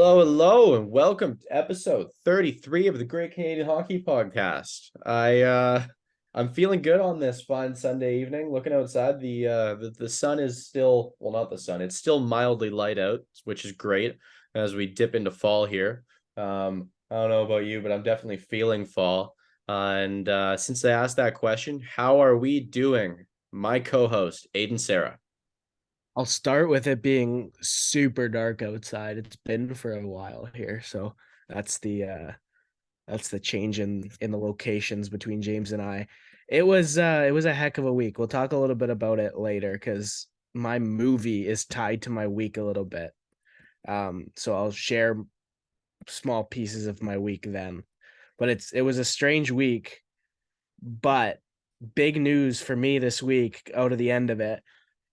Hello, hello, and welcome to episode 33 of the Great Canadian Hockey Podcast. I'm feeling good on this fine Sunday evening. Looking outside, the sun is still, well, not the sun, it's still mildly light out, which is great as we dip into fall here. I don't know about you, but I'm definitely feeling fall. And since I asked that question, how are we doing? My co-host, Aiden Sarah. I'll start with it being super dark outside. It's been for a while here, so that's the uh that's the change in the locations between James and I. It was a heck of a week. We'll talk a little bit about it later because my movie is tied to my week a little bit. So I'll share small pieces of my week then. But it was a strange week, but big news for me this week out of the end of it.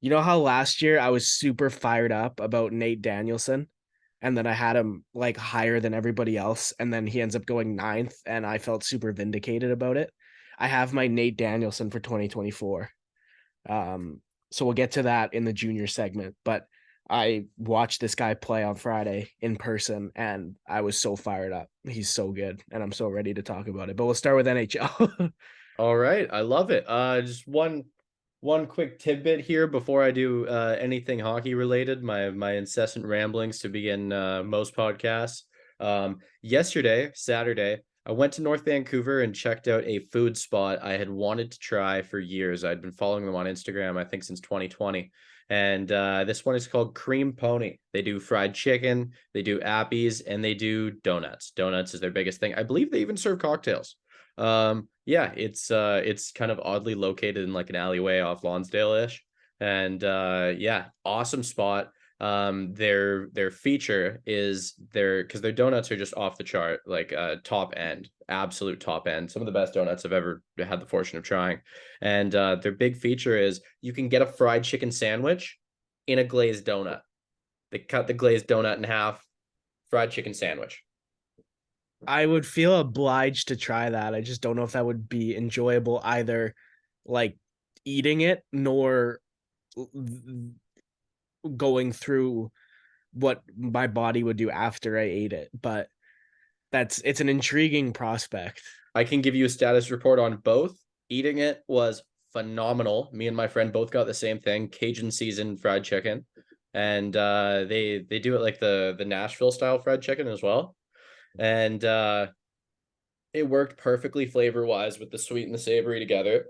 You know how last year I was super fired up about Nate Danielson, and then I had him like higher than everybody else, and then he ends up going ninth, and I felt super vindicated about it. I have my Nate Danielson for 2024. So we'll get to that in the junior segment, but I watched this guy play on Friday in person, and I was so fired up. He's so good, and I'm so ready to talk about it. But we'll start with NHL. All right, I love it. Just one quick tidbit here before I do anything hockey related. My incessant ramblings to begin most podcasts. Yesterday, Saturday, I went to North Vancouver and checked out a food spot I had wanted to try for years. I'd been following them on Instagram, I think, since 2020. And this one is called Cream Pony. They do fried chicken, they do appies, and they do donuts. Donuts is their biggest thing. I believe they even serve cocktails. Yeah, it's kind of oddly located in like an alleyway off Lonsdale-ish. And yeah, awesome spot. Their feature is because their donuts are just off the chart, like top end, absolute top end. Some of the best donuts I've ever had the fortune of trying. And their big feature is you can get a fried chicken sandwich in a glazed donut. They cut the glazed donut in half, fried chicken sandwich. I would feel obliged to try that. I just don't know if that would be enjoyable either, like eating it, nor going through what my body would do after I ate it. But it's an intriguing prospect. I can give you a status report on both. Eating it was phenomenal. Me and my friend both got the same thing, Cajun seasoned fried chicken. And they do it like the Nashville style fried chicken as well. And it worked perfectly flavor wise with the sweet and the savory together.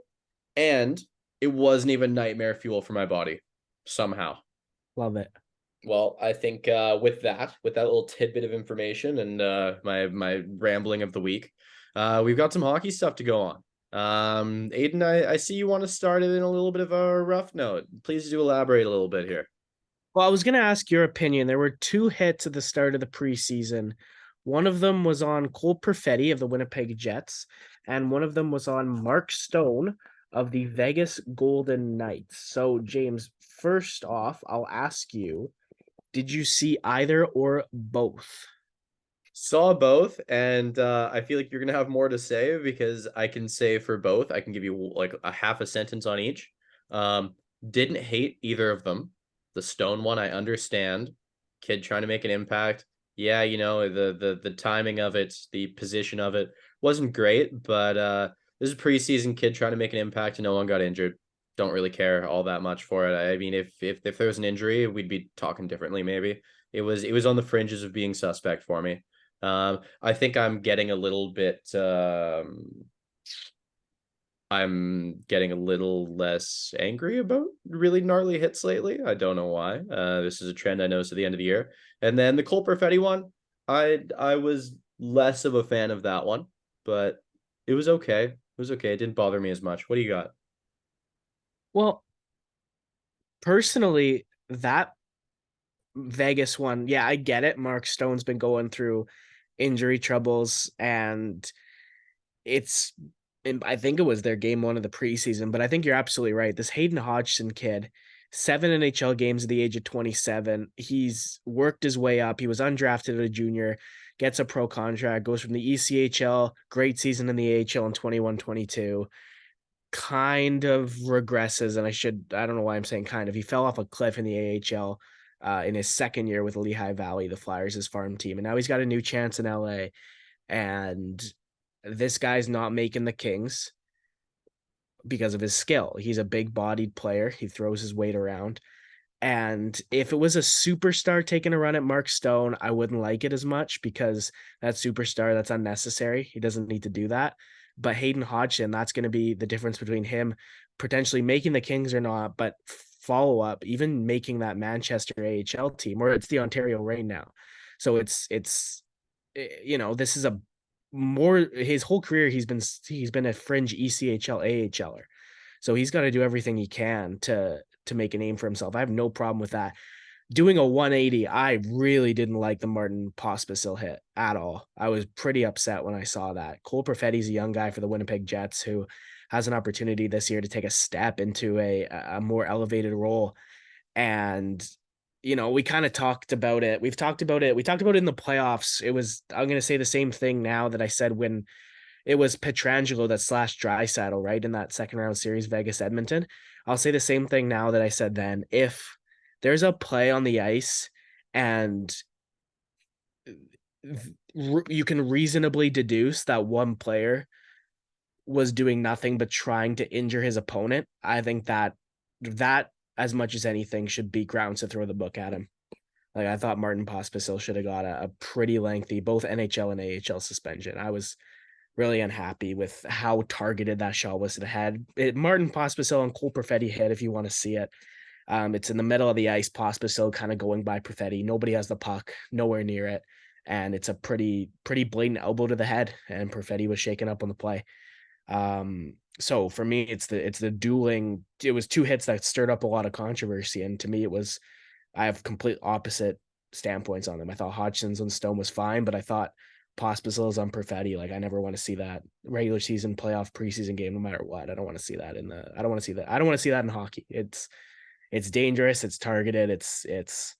And it wasn't even nightmare fuel for my body somehow. Love it. Well, I think with that little tidbit of information and my rambling of the week, we've got some hockey stuff to go on. Aiden, I see you want to start it in a little bit of a rough note. Please do elaborate a little bit here. Well, I was going to ask your opinion. There were two hits at the start of the preseason. One of them was on Cole Perfetti of the Winnipeg Jets, and one of them was on Mark Stone of the Vegas Golden Knights. So, James, first off, I'll ask you, did you see either or both? Saw both, and I feel like you're gonna have more to say because I can say for both. I can give you like a half a sentence on each. Didn't hate either of them. The Stone one, I understand. Kid trying to make an impact. Yeah, the timing of it, the position of it wasn't great, but this is a preseason kid trying to make an impact and no one got injured. Don't really care all that much for it. I mean, if there was an injury, we'd be talking differently maybe. It was on the fringes of being suspect for me. I think I'm getting a little less angry about really gnarly hits lately. I don't know why. This is a trend I noticed at the end of the year. And then the Cole Perfetti one, I was less of a fan of that one, but it was okay. It was okay. It didn't bother me as much. What do you got? Well, personally, that Vegas one, yeah, I get it. Mark Stone's been going through injury troubles, and it's I think it was their game one of the preseason, but I think you're absolutely right. This Hayden Hodgson kid, 7 NHL games at the age of 27. He's worked his way up. He was undrafted as a junior, gets a pro contract, goes from the ECHL, great season in the AHL in 21-22, kind of regresses. And I don't know why I'm saying kind of. He fell off a cliff in the AHL, in his second year with Lehigh Valley, the Flyers, his farm team. And now he's got a new chance in LA. And this guy's not making the Kings because of his skill. He's a big bodied player, he throws his weight around. And if it was a superstar taking a run at Mark Stone, I wouldn't like it as much because that superstar, that's unnecessary. He doesn't need to do that. But Hayden Hodgson, that's going to be the difference between him potentially making the Kings or not, but follow up, even making that Manchester AHL team, or it's the Ontario Reign now. So this is a more his whole career he's been a fringe ECHL AHLer. So he's got to do everything he can to make a name for himself. I have no problem with that. Doing a 180, I really didn't like the Martin Pospisil hit at all. I was pretty upset when I saw that. Cole Perfetti's a young guy for the Winnipeg Jets who has an opportunity this year to take a step into a more elevated role. And we kind of talked about it. We've talked about it. We talked about it in the playoffs. I'm going to say the same thing now that I said when it was Pietrangelo that slashed Draisaitl, right, in that second round series, Vegas Edmonton. I'll say the same thing now that I said then. If there's a play on the ice and you can reasonably deduce that one player was doing nothing but trying to injure his opponent, I think that as much as anything should be grounds to throw the book at him. Like, I thought Martin Pospisil should have got a pretty lengthy both NHL and AHL suspension. I was really unhappy with how targeted that shot was to the head. Martin Pospisil and Cole Perfetti hit, if you want to see it. It's in the middle of the ice, Pospisil kind of going by Perfetti. Nobody has the puck, nowhere near it. And it's a pretty blatant elbow to the head, and Perfetti was shaken up on the play. So for me, it's the dueling. It was two hits that stirred up a lot of controversy, and to me, I have complete opposite standpoints on them. I thought Hodgson's on Stone was fine, but I thought Pospisil's on Perfetti. Like, I never want to see that regular season, playoff, preseason game, no matter what. I don't want to see that I don't want to see that. I don't want to see that in hockey. It's dangerous. It's targeted. It's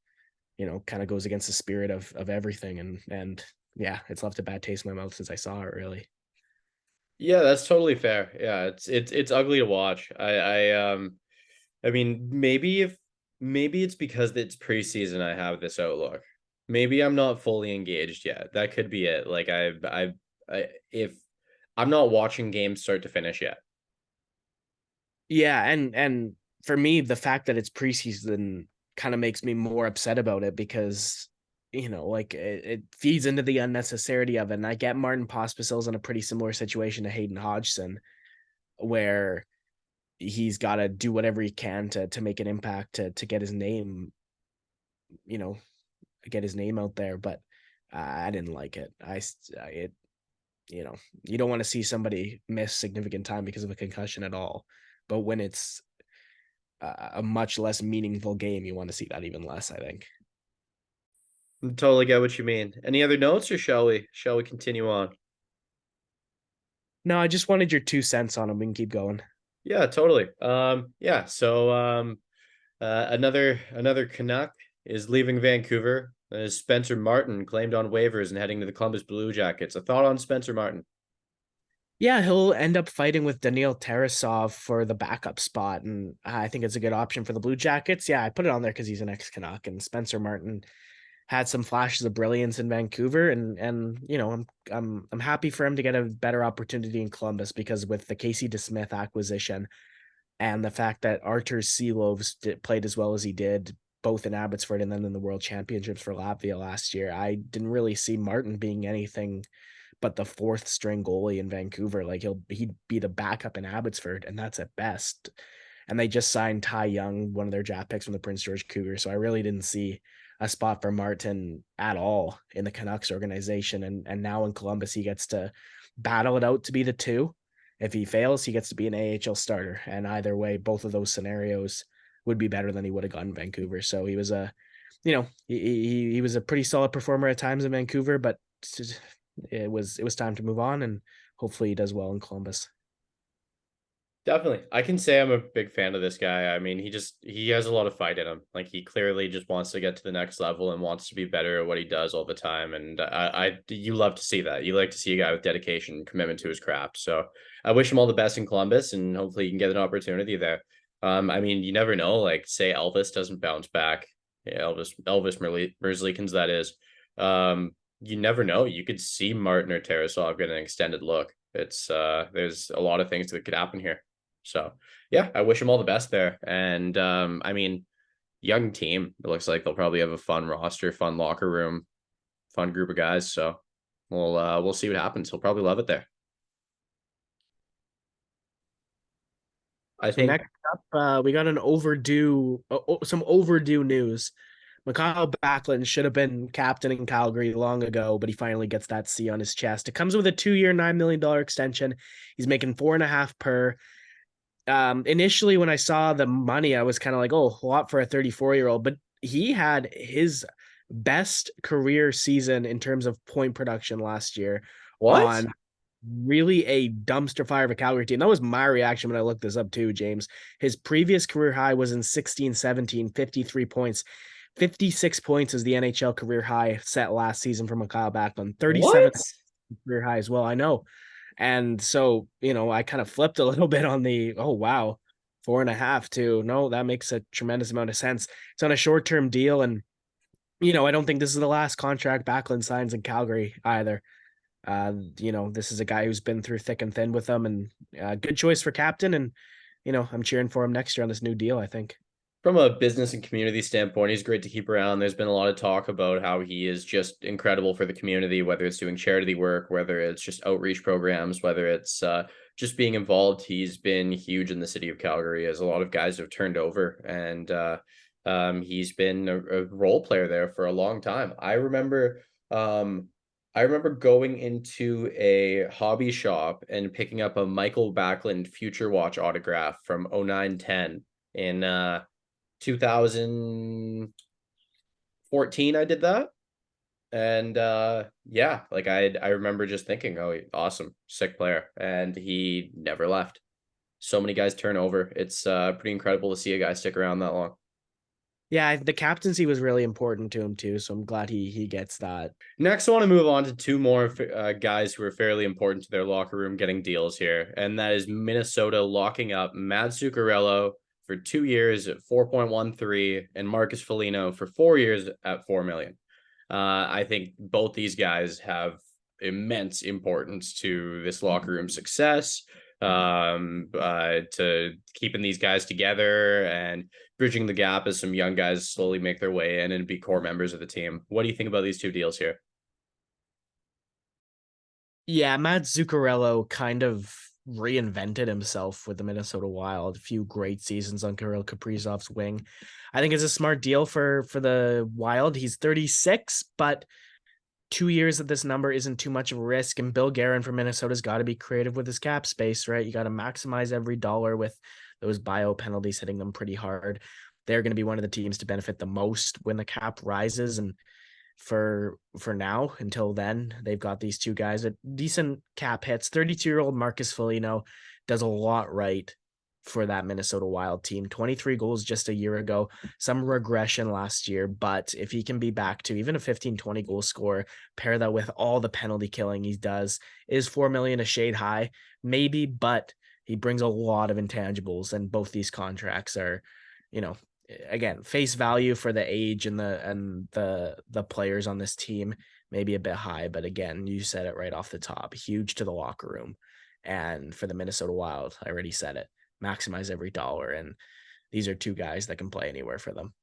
kind of goes against the spirit of everything. And yeah, it's left a bad taste in my mouth since I saw it, really. Yeah, that's totally fair. Yeah, it's ugly to watch. I mean, maybe it's because it's preseason I have this outlook. Maybe I'm not fully engaged yet. That could be it. Like if I'm not watching games start to finish yet. Yeah, and for me, the fact that it's preseason kind of makes me more upset about it because like it feeds into the unnecessity of it. And I get Martin Pospisil's in a pretty similar situation to Hayden Hodgson, where he's got to do whatever he can to make an impact to get his name, get his name out there. But I didn't like it. It you don't want to see somebody miss significant time because of a concussion at all. But when it's a much less meaningful game, you want to see that even less, I think. Totally get what you mean. Any other notes, or shall we continue on? No, I just wanted your 2 cents on them. We can keep going. Yeah, totally. Yeah. So another Canuck is leaving Vancouver. Spencer Martin claimed on waivers and heading to the Columbus Blue Jackets. A thought on Spencer Martin? Yeah, he'll end up fighting with Daniil Tarasov for the backup spot, and I think it's a good option for the Blue Jackets. Yeah, I put it on there because he's an ex-Canuck, and Spencer Martin had some flashes of brilliance in Vancouver, and I'm happy for him to get a better opportunity in Columbus because with the Casey DeSmith acquisition and the fact that Artur Silovs played as well as he did, both in Abbotsford and then in the World Championships for Latvia last year, I didn't really see Martin being anything but the fourth string goalie in Vancouver. Like, he'd be the backup in Abbotsford, and that's at best. And they just signed Ty Young, one of their draft picks from the Prince George Cougars. So I really didn't see a spot for Martin at all in the Canucks organization. And now in Columbus, he gets to battle it out to be the two. If he fails, he gets to be an AHL starter. And either way, both of those scenarios would be better than he would have gotten in Vancouver. So he was he was a pretty solid performer at times in Vancouver, but it was time to move on, and hopefully he does well in Columbus. Definitely. I can say I'm a big fan of this guy. I mean, he has a lot of fight in him. Like, he clearly just wants to get to the next level and wants to be better at what he does all the time. And you love to see that. You like to see a guy with dedication and commitment to his craft. So I wish him all the best in Columbus, and hopefully he can get an opportunity there. I mean, you never know. Like, say Elvis doesn't bounce back Yeah, Elvis Merzlikins, that is. You never know. You could see Martin or Tarasov get an extended look. It's there's a lot of things that could happen here. So yeah, I wish them all the best there. And I mean, young team. It looks like they'll probably have a fun roster, fun locker room, fun group of guys. So we'll see what happens. He'll probably love it there. I So think next up, we got some overdue news. Mikhail Backlund should have been captain in Calgary long ago, but he finally gets that C on his chest. It comes with a 2-year, $9 million extension. He's making 4.5 per. Initially, when I saw the money, I was kind of like, oh, a lot for a 34-year-old, but he had his best career season in terms of point production last year what? on really a dumpster fire of a Calgary team. That was my reaction when I looked this up too, James. His previous career high was in 16-17, 53 points. 56 points is the NHL career high set last season for Mikhail Backlund. 37 What? career high as well. I know. And so, I kind of flipped a little bit on the, oh, wow, 4.5 to no, that makes a tremendous amount of sense. It's on a short term deal. And, I don't think this is the last contract Backlund signs in Calgary either. This is a guy who's been through thick and thin with them, and good choice for captain. And, I'm cheering for him next year on this new deal, I think. From a business and community standpoint, he's great to keep around. There's been a lot of talk about how he is just incredible for the community, whether it's doing charity work, whether it's just outreach programs, whether it's just being involved. He's been huge in the city of Calgary, as a lot of guys have turned over, and he's been a role player there for a long time. I remember going into a hobby shop and picking up a Michael Backlund Future Watch autograph from 09-10 in 2014. I did that. And yeah, like I remember just thinking, oh, awesome, sick player. And he never left. So many guys turn over. It's pretty incredible to see a guy stick around that long. Yeah, the captaincy was really important to him too, so I'm glad he gets that. Next, I want to move on to two more guys who are fairly important to their locker room getting deals here, and that is Minnesota locking up Matt Zuccarello for 2 years at 4.13 and Marcus Foligno for 4 years at 4 million. I think both these guys have immense importance to this locker room success, to keeping these guys together and bridging the gap as some young guys slowly make their way in and be core members of the team. What do you think about these two deals here? Yeah, Matt Zuccarello kind of reinvented himself with the Minnesota Wild. A few great seasons on Kirill Kaprizov's wing. I think it's a smart deal for the Wild. He's 36, but 2 years at this number isn't too much of a risk. And Bill Guerin from Minnesota's got to be creative with his cap space, right? You got to maximize every dollar with those bio penalties hitting them pretty hard. They're going to be one of the teams to benefit the most when the cap rises. And for now, until then, they've got these two guys at decent cap hits. 32-year-old Marcus Foligno does a lot right for that Minnesota Wild team. 23 goals just a year ago, some regression last year, but if he can be back to even a 15-20 goal scorer, pair that with all the penalty killing he does, is 4 million a shade high? Maybe, but he brings a lot of intangibles, and both these contracts are, again, face value for the age and the players on this team, maybe a bit high, but again, you said it right off the top, huge to the locker room. And for the Minnesota Wild, I already said it, maximize every dollar. And these are two guys that can play anywhere for them.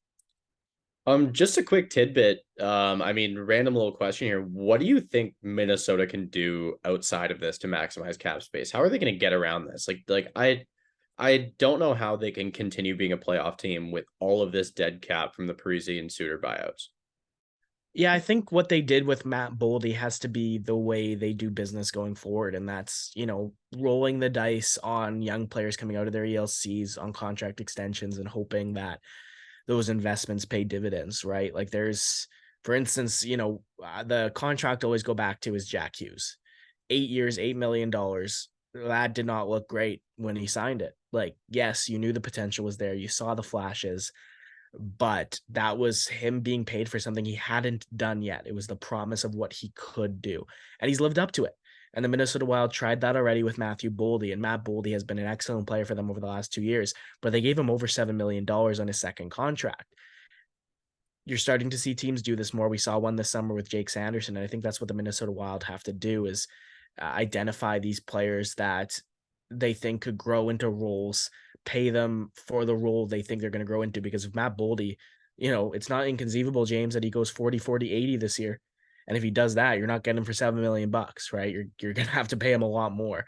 Just a quick tidbit. I mean, random little question here. What do you think Minnesota can do outside of this to maximize cap space? How are they going to get around this? I don't know how they can continue being a playoff team with all of this dead cap from the Parisi and Suter buyouts. Yeah, I think what they did with Matt Boldy has to be the way they do business going forward. And that's, rolling the dice on young players coming out of their ELCs on contract extensions and hoping that those investments pay dividends, right? Like for instance, the contract I always go back to is Jack Hughes. 8 years, $8 million. That did not look great when he signed it. Like, yes, you knew the potential was there. You saw the flashes, but that was him being paid for something he hadn't done yet. It was the promise of what he could do, and he's lived up to it. And the Minnesota Wild tried that already with Matthew Boldy, and Matt Boldy has been an excellent player for them over the last 2 years, but they gave him over $7 million on his second contract. you're starting to see teams do this more. We saw one this summer with Jake Sanderson, and I think that's what the Minnesota Wild have to do is identify these players that they think could grow into roles, pay them for the role they think they're going to grow into. Because if Matt Boldy, it's not inconceivable, James, that he goes 40, 40, 80 this year. And if he does that, you're not getting him for $7 million, right? You're going to have to pay him a lot more.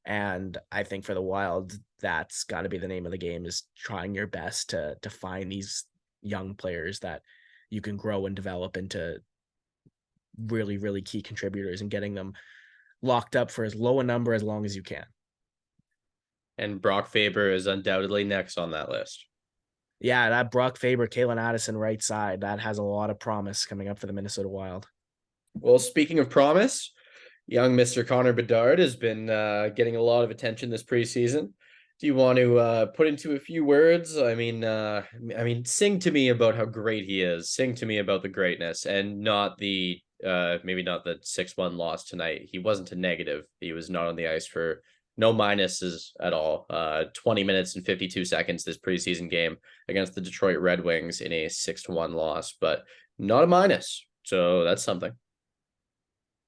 And I think for the Wild, that's got to be the name of the game, is trying your best to find these young players that you can grow and develop into really, really key contributors and getting them locked up for as low a number as long as you can. And Brock Faber is undoubtedly next on that list. Yeah, that Brock Faber, Kalen Addison right side, that has a lot of promise coming up for the Minnesota Wild. Well, speaking of promise, young Mr. Connor Bedard has been getting a lot of attention this preseason. Do you want to put into a few words? I mean, sing to me about how great he is. Sing to me about the greatness, and not the maybe not the 6-1 loss tonight. He wasn't a negative. He was not on the ice for no minuses at all. 20 minutes and 52 seconds this preseason game against the Detroit Red Wings in a 6-1 loss, but not a minus. So that's something.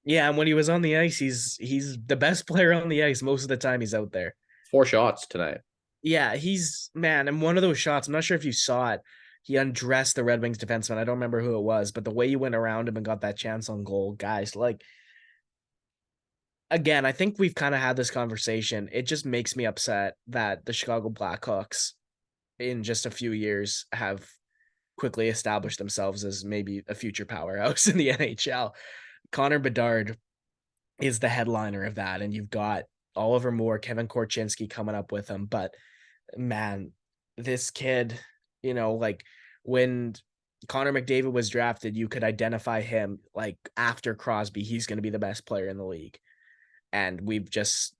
Yeah, and when he was on the ice, he's the best player on the ice most of the time he's out there. 4 shots tonight. Yeah, he's man, and one of those shots, I'm not sure if you saw it. He undressed the Red Wings defenseman. I don't remember who it was, but the way he went around him and got that chance on goal, guys, like again, I think we've kind of had this conversation. It just makes me upset that the Chicago Blackhawks in just a few years have quickly established themselves as maybe a future powerhouse in the NHL. Connor Bedard is the headliner of that, and you've got Oliver Moore, Kevin Korchinski coming up with him. But man, this kid, like when Connor McDavid was drafted, you could identify him like after Crosby, he's going to be the best player in the league. And we've just,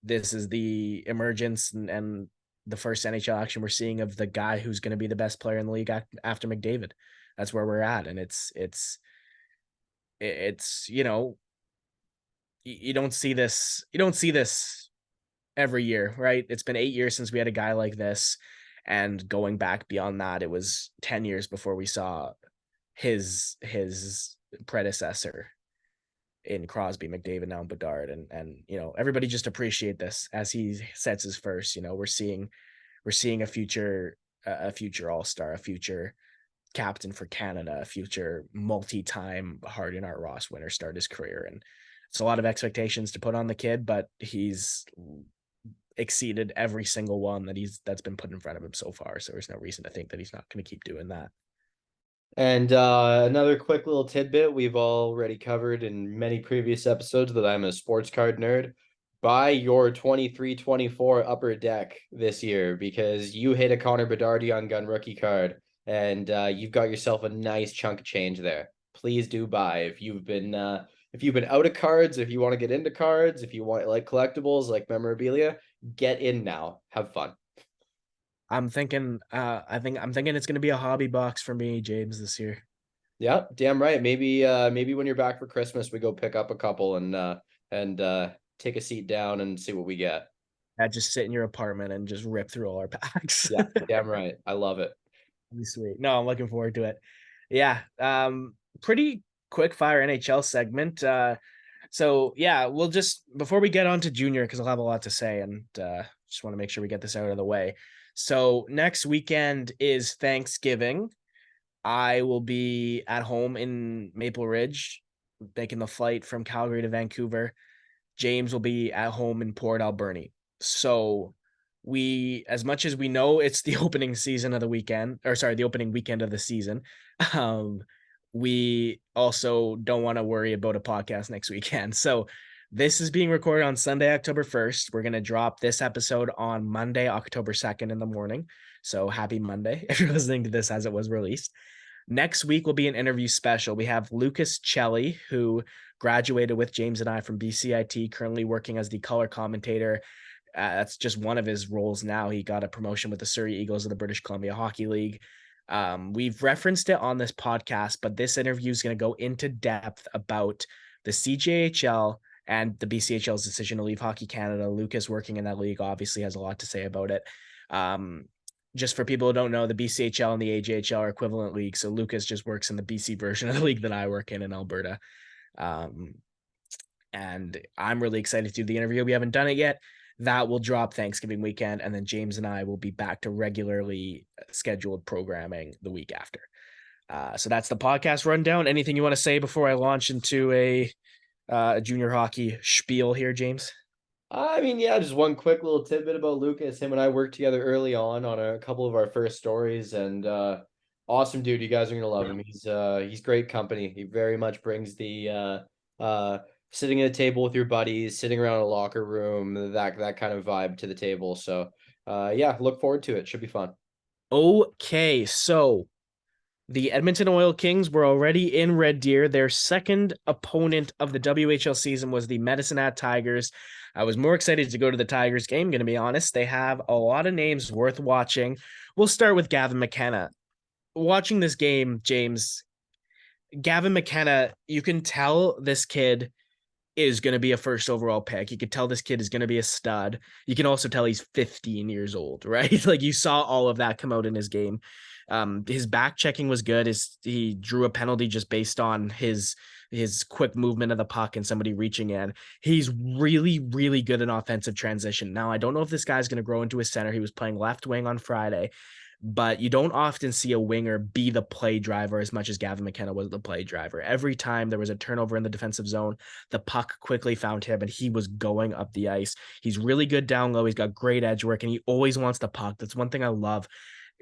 this is the emergence and the first NHL action we're seeing of the guy who's going to be the best player in the league after McDavid. That's where we're at. And it's, you don't see this. You don't see this every year, right? It's been 8 years since we had a guy like this. And going back beyond that, it was 10 years before we saw his predecessor in Crosby, McDavid, now Bedard, and everybody just appreciate this as he sets his first. We're seeing a future all-star, a future captain for Canada, a future multi-time Hart and Art Ross winner start his career, and it's a lot of expectations to put on the kid, but he's exceeded every single one that's been put in front of him so far. So there's no reason to think that he's not going to keep doing that. And another quick little tidbit we've already covered in many previous episodes that I'm a sports card nerd. Buy your 23-24 Upper Deck this year because you hit a Connor Bedard Young Gun rookie card and you've got yourself a nice chunk of change there. Please do buy if you've been out of cards, if you want to get into cards, if you want like collectibles like memorabilia, get in now. Have fun. I'm thinking it's going to be a hobby box for me, James, this year. Yeah, damn right. Maybe when you're back for Christmas, we go pick up a couple and take a seat down and see what we get. Just sit in your apartment and just rip through all our packs. Yeah, damn right. I love it. Be sweet. No, I'm looking forward to it. Yeah. Pretty quick fire NHL segment. So yeah, we'll just before we get on to junior, because I'll have a lot to say and just want to make sure we get this out of the way. So next weekend is Thanksgiving. I will be at home in Maple Ridge, making the flight from Calgary to Vancouver. James will be at home in Port Alberni. So as much as we know it's the opening season of the weekend, or sorry, the opening weekend of the season, we also don't want to worry about a podcast next weekend. So this is being recorded on Sunday, October 1st. We're going to drop this episode on Monday, October 2nd in the morning. So happy Monday if you're listening to this as it was released. Next week will be an interview special. We have Lucas Chelli, who graduated with James and I from BCIT, currently working as the color commentator. That's just one of his roles now. He got a promotion with the Surrey Eagles of the British Columbia Hockey League. We've referenced it on this podcast, but this interview is going to go into depth about the CJHL and the BCHL's decision to leave Hockey Canada. Lucas, working in that league, obviously has a lot to say about it. just for people who don't know, the BCHL and the AJHL are equivalent leagues. So Lucas just works in the BC version of the league that I work in Alberta. Um, and I'm really excited to do the interview. We haven't done it yet. That will drop Thanksgiving weekend, and then James and I will be back to regularly scheduled programming the week after. So that's the podcast rundown. Anything you want to say before I launch into a junior hockey spiel here, James? I mean, yeah, just one quick little tidbit about Lucas. Him and I worked together early on a couple of our first stories, and awesome dude. You guys are gonna love him. He's great company. He very much brings the sitting at a table with your buddies, sitting around a locker room, that kind of vibe to the table. So yeah, look forward to it. Should be fun. Okay, so the Edmonton Oil Kings were already in Red Deer. Their second opponent of the WHL season was the Medicine Hat Tigers. I was more excited to go to the Tigers game, going to be honest. They have a lot of names worth watching. We'll start with Gavin McKenna. Watching this game, James, Gavin McKenna, you can tell this kid is going to be a first overall pick. You could tell this kid is going to be a stud. You can also tell he's 15 years old, right? Like you saw all of that come out in his game. His back checking was good. He drew a penalty just based on his quick movement of the puck and somebody reaching in. He's really, really good in offensive transition. Now, I don't know if this guy's going to grow into a center. He was playing left wing on Friday, but you don't often see a winger be the play driver as much as Gavin McKenna was the play driver. Every time there was a turnover in the defensive zone, the puck quickly found him and he was going up the ice. He's really good down low. He's got great edge work and he always wants the puck. That's one thing I love.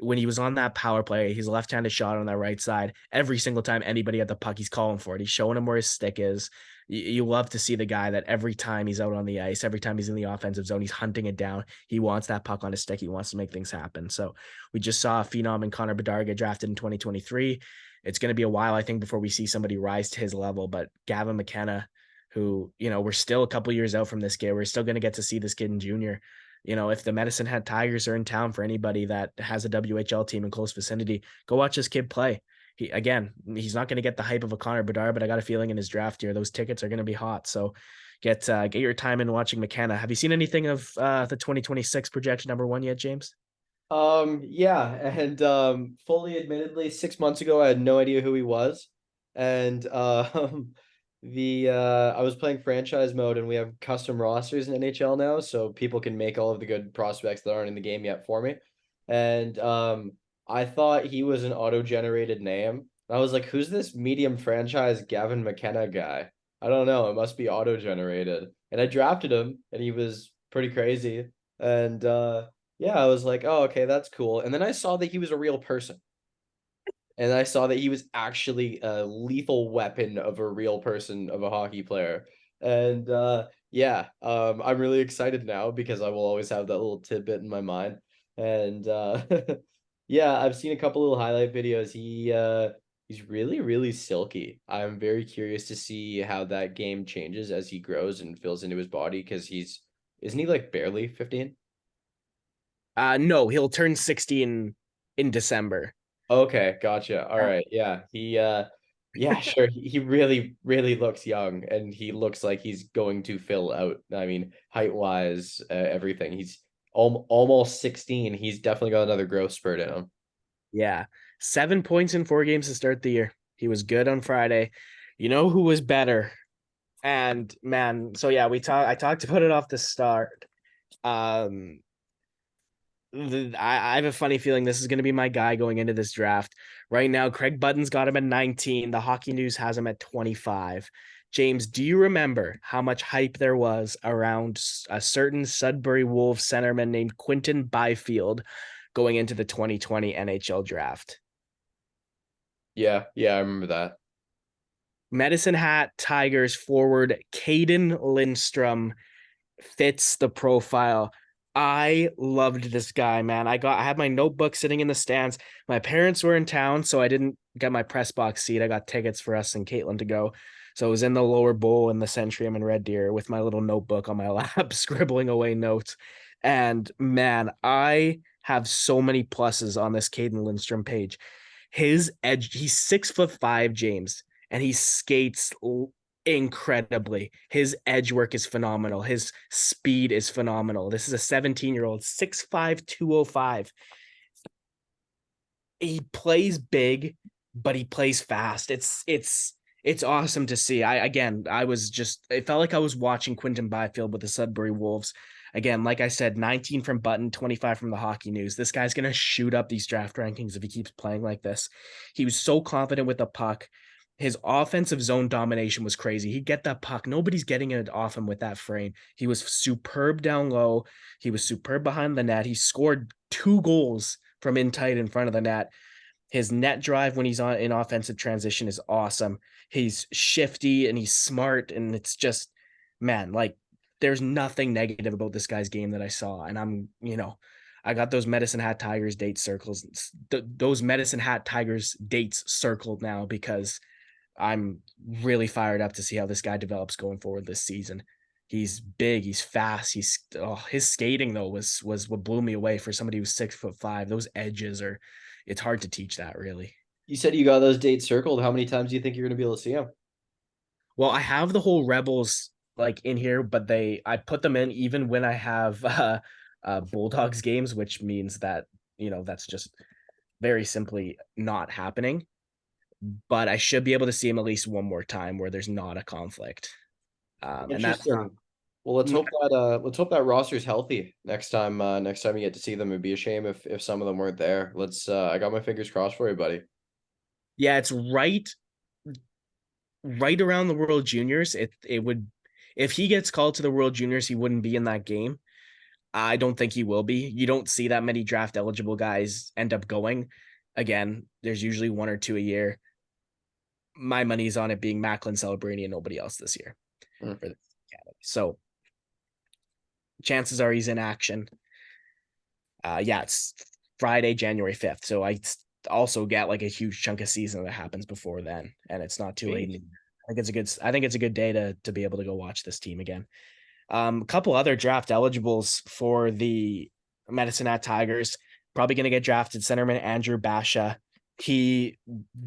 When he was on that power play, he's a left-handed shot on that right side. Every single time anybody had the puck, he's calling for it. He's showing him where his stick is. You love to see the guy that every time he's out on the ice, every time he's in the offensive zone, he's hunting it down. He wants that puck on his stick. He wants to make things happen. So we just saw Phenom and Connor Bedard get drafted in 2023. It's going to be a while, I think, before we see somebody rise to his level. But Gavin McKenna, who, we're still a couple years out from this kid. We're still going to get to see this kid in junior. If the Medicine Hat Tigers are in town for anybody that has a WHL team in close vicinity, go watch this kid play. He's not going to get the hype of a Connor Bedard, but I got a feeling in his draft year, those tickets are going to be hot. So get your time in watching McKenna. Have you seen anything of the 2026 projection number one yet, James? Yeah, and fully admittedly, 6 months ago, I had no idea who he was. And the I was playing franchise mode and we have custom rosters in NHL now, so people can make all of the good prospects that aren't in the game yet for me. And I thought he was an auto-generated name. I was like, who's this medium franchise Gavin McKenna guy? I don't know, it must be auto-generated. And I drafted him and he was pretty crazy. And yeah, I was like, oh, okay, that's cool. And then I saw that he was a real person. And I saw that he was actually a lethal weapon of a real person, of a hockey player. And yeah, I'm really excited now because I will always have that little tidbit in my mind. And yeah, I've seen a couple little highlight videos. He's really, really silky. I'm very curious to see how that game changes as he grows and fills into his body because isn't he like barely 15? No, he'll turn 16 in December. Okay, gotcha. All right. Yeah. Yeah, sure. He really, really looks young and he looks like he's going to fill out. I mean, height-wise, everything. He's almost 16. He's definitely got another growth spurt in him. Yeah. 7 points in 4 games to start the year. He was good on Friday. You know who was better? And man, so yeah, I talked about it off the start. Um I have a funny feeling this is going to be my guy going into this draft. Right now, Craig Button's got him at 19. The Hockey News has him at 25. James, do you remember how much hype there was around a certain Sudbury Wolves centerman named Quinton Byfield going into the 2020 NHL draft? Yeah, yeah, I remember that. Medicine Hat Tigers forward Caden Lindstrom fits the profile. I loved this guy, man. I had my notebook sitting in the stands. My parents were in town, so I didn't get my press box seat. I got tickets for us and Caitlin to go. So I was in the lower bowl in the Centrium in Red Deer with my little notebook on my lap, scribbling away notes. And man, I have so many pluses on this Caden Lindstrom page. His edge, he's 6'5", James, and he skates incredibly. His edge work is phenomenal. His speed is phenomenal. This is a 17-year-old, 6'5", 205. he plays big, but he plays fast. It's awesome to see. I was just it felt like I was watching Quinton Byfield with the Sudbury Wolves. Again, like I said, 19 from Button, 25 from the Hockey News. This guy's gonna shoot up these draft rankings if he keeps playing like this. He was so confident with the puck. His offensive zone domination was crazy. He'd get that puck. Nobody's getting it off him with that frame. He was superb down low. He was superb behind the net. He scored 2 goals from in tight in front of the net. His net drive when he's on in offensive transition is awesome. He's shifty and he's smart, and it's just, man, like there's nothing negative about this guy's game that I saw. And I got those Medicine Hat Tigers dates circles, those Medicine Hat Tigers dates circled now because I'm really fired up to see how this guy develops going forward this season. He's big, he's fast, his skating though was what blew me away for somebody who's 6'5". Those edges are, it's hard to teach that really. You said you got those dates circled. How many times do you think you're going to be able to see them? Well, I have the whole Rebels like in here, but I put them in even when I have Bulldogs games, which means that that's just very simply not happening. But I should be able to see him at least one more time where there's not a conflict. And that's Interesting. Well, let's hope that roster's healthy next time you get to see them. It'd be a shame if some of them weren't there. I got my fingers crossed for you, buddy. yeah, it's right around the World Juniors. It would, if he gets called to the World Juniors, he wouldn't be in that game. I don't think he will be. You don't see that many draft eligible guys end up going. Again, there's usually one or two a year. My money's on it being Macklin, Celebrini, and nobody else this year for the Canada. So chances are he's in action. Yeah, it's Friday, January 5th. So I also get like a huge chunk of season that happens before then, and it's not too late. I think it's a good day to be able to go watch this team again. A couple other draft eligibles for the Medicine Hat Tigers. Probably going to get drafted centerman Andrew Basha. He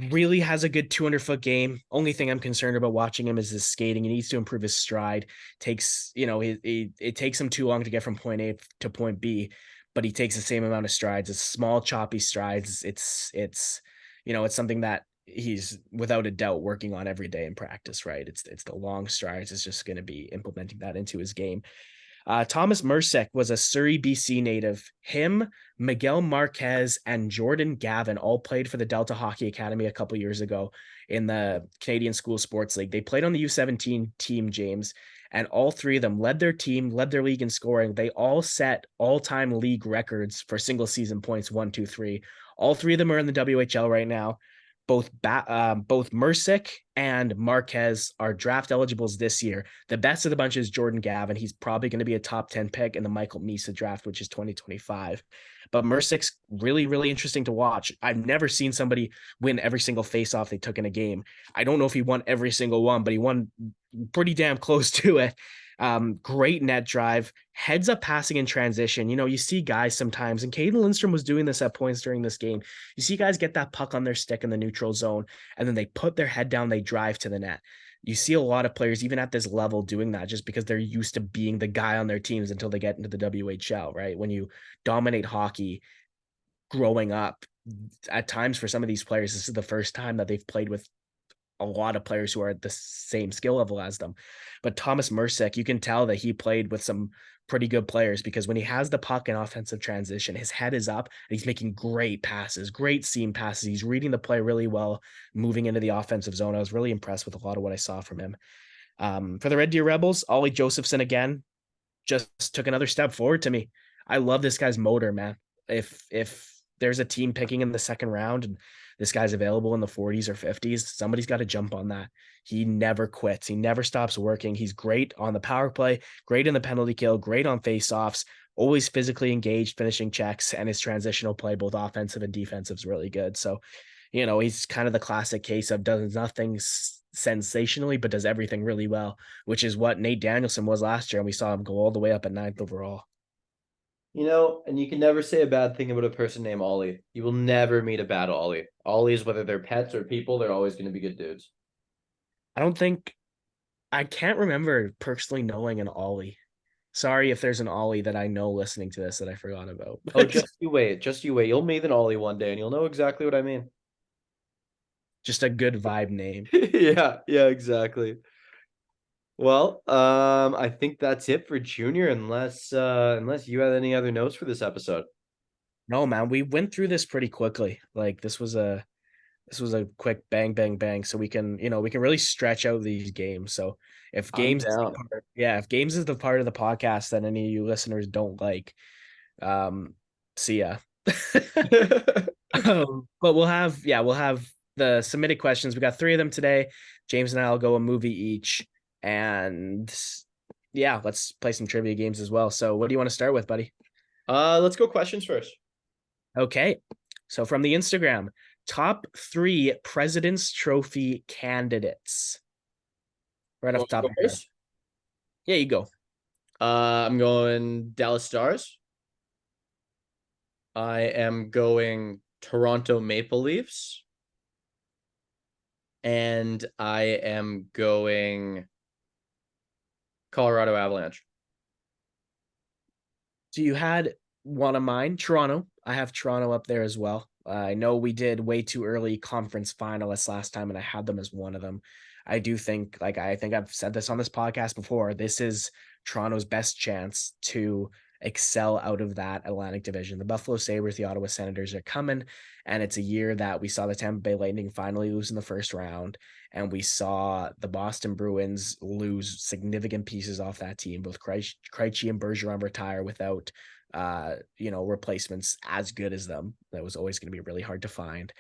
really has a good 200-foot game. Only thing I'm concerned about watching him is his skating. He needs to improve his stride. It takes him too long to get from point A to point B, but he takes the same amount of strides. It's small, choppy strides. It's something that he's without a doubt working on every day in practice, right? It's the long strides. It's just going to be implementing that into his game. Thomas Mersick was a Surrey, BC native. Him, Miguel Marquez, and Jordan Gavin all played for the Delta Hockey Academy a couple years ago in the Canadian School Sports League. They played on the U17 team, James, and all three of them led their team, led their league in scoring. They all set all-time league records for single season points, 1, 2, 3. All three of them are in the WHL right now. Both Mersick and Marquez are draft eligibles this year. The best of the bunch is Jordan Gavin. He's probably going to be a top 10 pick in the Michael Misa draft, which is 2025. But Mersick's really, really interesting to watch. I've never seen somebody win every single faceoff they took in a game. I don't know if he won every single one, but he won pretty damn close to it. Great net drive, heads up passing in transition. You see guys sometimes, and Caden Lindstrom was doing this at points during this game. You see guys get that puck on their stick in the neutral zone, and then they put their head down, they drive to the net. You see a lot of players, even at this level, doing that just because they're used to being the guy on their teams until they get into the WHL, right? When you dominate hockey growing up, at times for some of these players, this is the first time that they've played with a lot of players who are at the same skill level as them. But Thomas Mersick, you can tell that he played with some pretty good players because when he has the puck in offensive transition, his head is up and he's making great passes, great seam passes. He's reading the play really well, moving into the offensive zone. I was really impressed with a lot of what I saw from him. For the Red Deer Rebels, Ollie Josephson again just took another step forward to me. I love this guy's motor, man. If there's a team picking in the second round and this guy's available in the 40s or 50s, somebody's got to jump on that. He never quits. He never stops working. He's great on the power play, great in the penalty kill, great on faceoffs, always physically engaged, finishing checks, and his transitional play, both offensive and defensive, is really good. So, he's kind of the classic case of does nothing sensationally, but does everything really well, which is what Nate Danielson was last year. And we saw him go all the way up at 9th overall. And you can never say a bad thing about a person named Ollie. You will never meet a bad Ollie. Ollies, whether they're pets or people, they're always going to be good dudes. I can't remember personally knowing an Ollie. Sorry if there's an Ollie that I know listening to this that I forgot about. Oh, just you wait. Just you wait. You'll meet an Ollie one day and you'll know exactly what I mean. Just a good vibe name. Yeah, yeah, exactly. Well, I think that's it for Junior, unless you had any other notes for this episode. No, man, we went through this pretty quickly. Like this was a quick bang, bang, bang. So we can really stretch out these games. So if I'm games is the down. part, yeah, if games is the part of the podcast that any of you listeners don't like, um, see ya. But we'll have the submitted questions. We got three of them today. James and I'll go a movie each, and yeah, let's play some trivia games as well. So, what do you want to start with, buddy? Let's go questions first. Okay. So from the Instagram, top three President's Trophy candidates. Right You off want the me to top go of your head. first? Yeah, you go. I'm going Dallas Stars. I am going Toronto Maple Leafs. And I am going Colorado Avalanche. So you had one of mine, Toronto. I have Toronto up there as well. I know we did way too early conference finalists last time, and I had them as one of them. I do think, like I think I've said this on this podcast before, this is Toronto's best chance to excel out of that Atlantic division. The Buffalo Sabres, the Ottawa Senators are coming, and it's a year that we saw the Tampa Bay Lightning finally lose in the first round, and we saw the Boston Bruins lose significant pieces off that team. Both Krejci and Bergeron retire without replacements as good as them. That was always going to be really hard to find.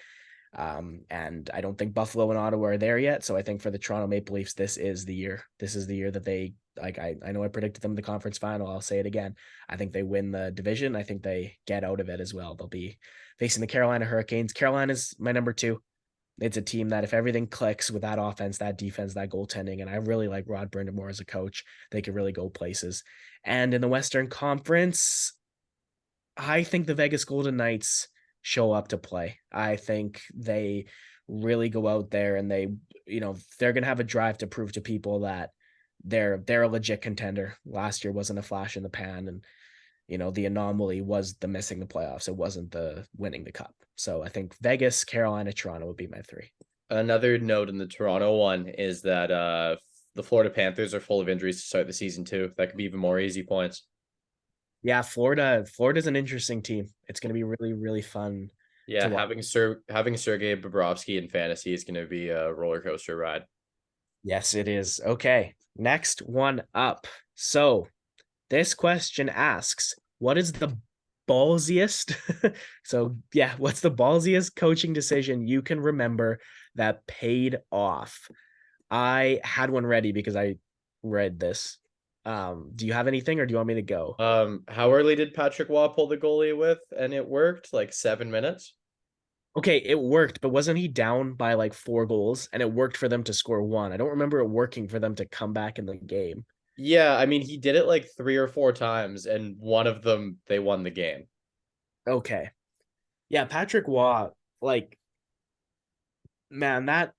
And I don't think Buffalo and Ottawa are there yet. So I think for the Toronto Maple Leafs, this is the year. This is the year that they like. I know I predicted them in the conference final. I'll say it again. I think they win the division. I think they get out of it as well. They'll be facing the Carolina Hurricanes. Carolina's my number two. It's a team that if everything clicks with that offense, that defense, that goaltending, and I really like Rod Brindamore as a coach, they could really go places. And in the Western Conference, I think the Vegas Golden Knights show up to play. I think they really go out there and they're going to have a drive to prove to people that they're a legit contender. Last year wasn't a flash in the pan, and the anomaly was the missing the playoffs. It wasn't the winning the cup. So I think Vegas, Carolina, Toronto would be my three. Another note in the Toronto one is that the Florida Panthers are full of injuries to start the season too. That could be even more easy points. Yeah, Florida's an interesting team. It's going to be really, really fun to Yeah, watch. having Sergei Bobrovsky in fantasy is going to be a roller coaster ride. Yes, it is. Okay, next one up. So this question asks, what is the ballsiest? So, yeah, what's the ballsiest coaching decision you can remember that paid off? I had one ready because I read this. Do you have anything or do you want me to go? How early did Patrick Waugh pull the goalie with, and it worked? Like 7 minutes? Okay, it worked, but wasn't he down by like 4 goals and it worked for them to score one? I don't remember it working for them to come back in the game. Yeah, I mean he did it like 3 or 4 times, and one of them they won the game. Okay. Yeah, Patrick Waugh, like, man, that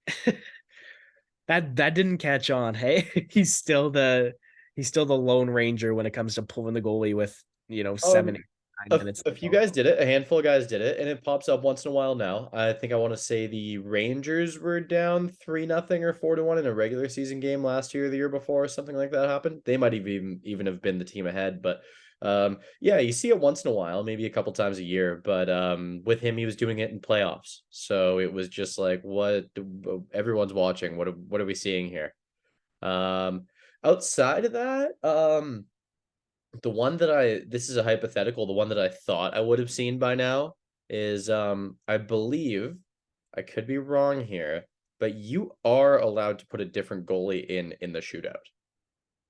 that didn't catch on. Hey, he's still the Lone Ranger when it comes to pulling the goalie with Um, 7, 8, 9 minutes a to few go. guys did it. A handful of guys did it, and it pops up once in a while now. I think I want to say the Rangers were down 3-0 or 4-1 in a regular season game last year, or the year before, something like that happened. They might even have been the team ahead, but yeah, you see it once in a while, maybe a couple times a year. But with him, he was doing it in playoffs, so it was just like, what? Everyone's watching. What are we seeing here? Um, outside of that, the one that this is a hypothetical, the one that I thought I would have seen by now is I believe, I could be wrong here, but you are allowed to put a different goalie in the shootout.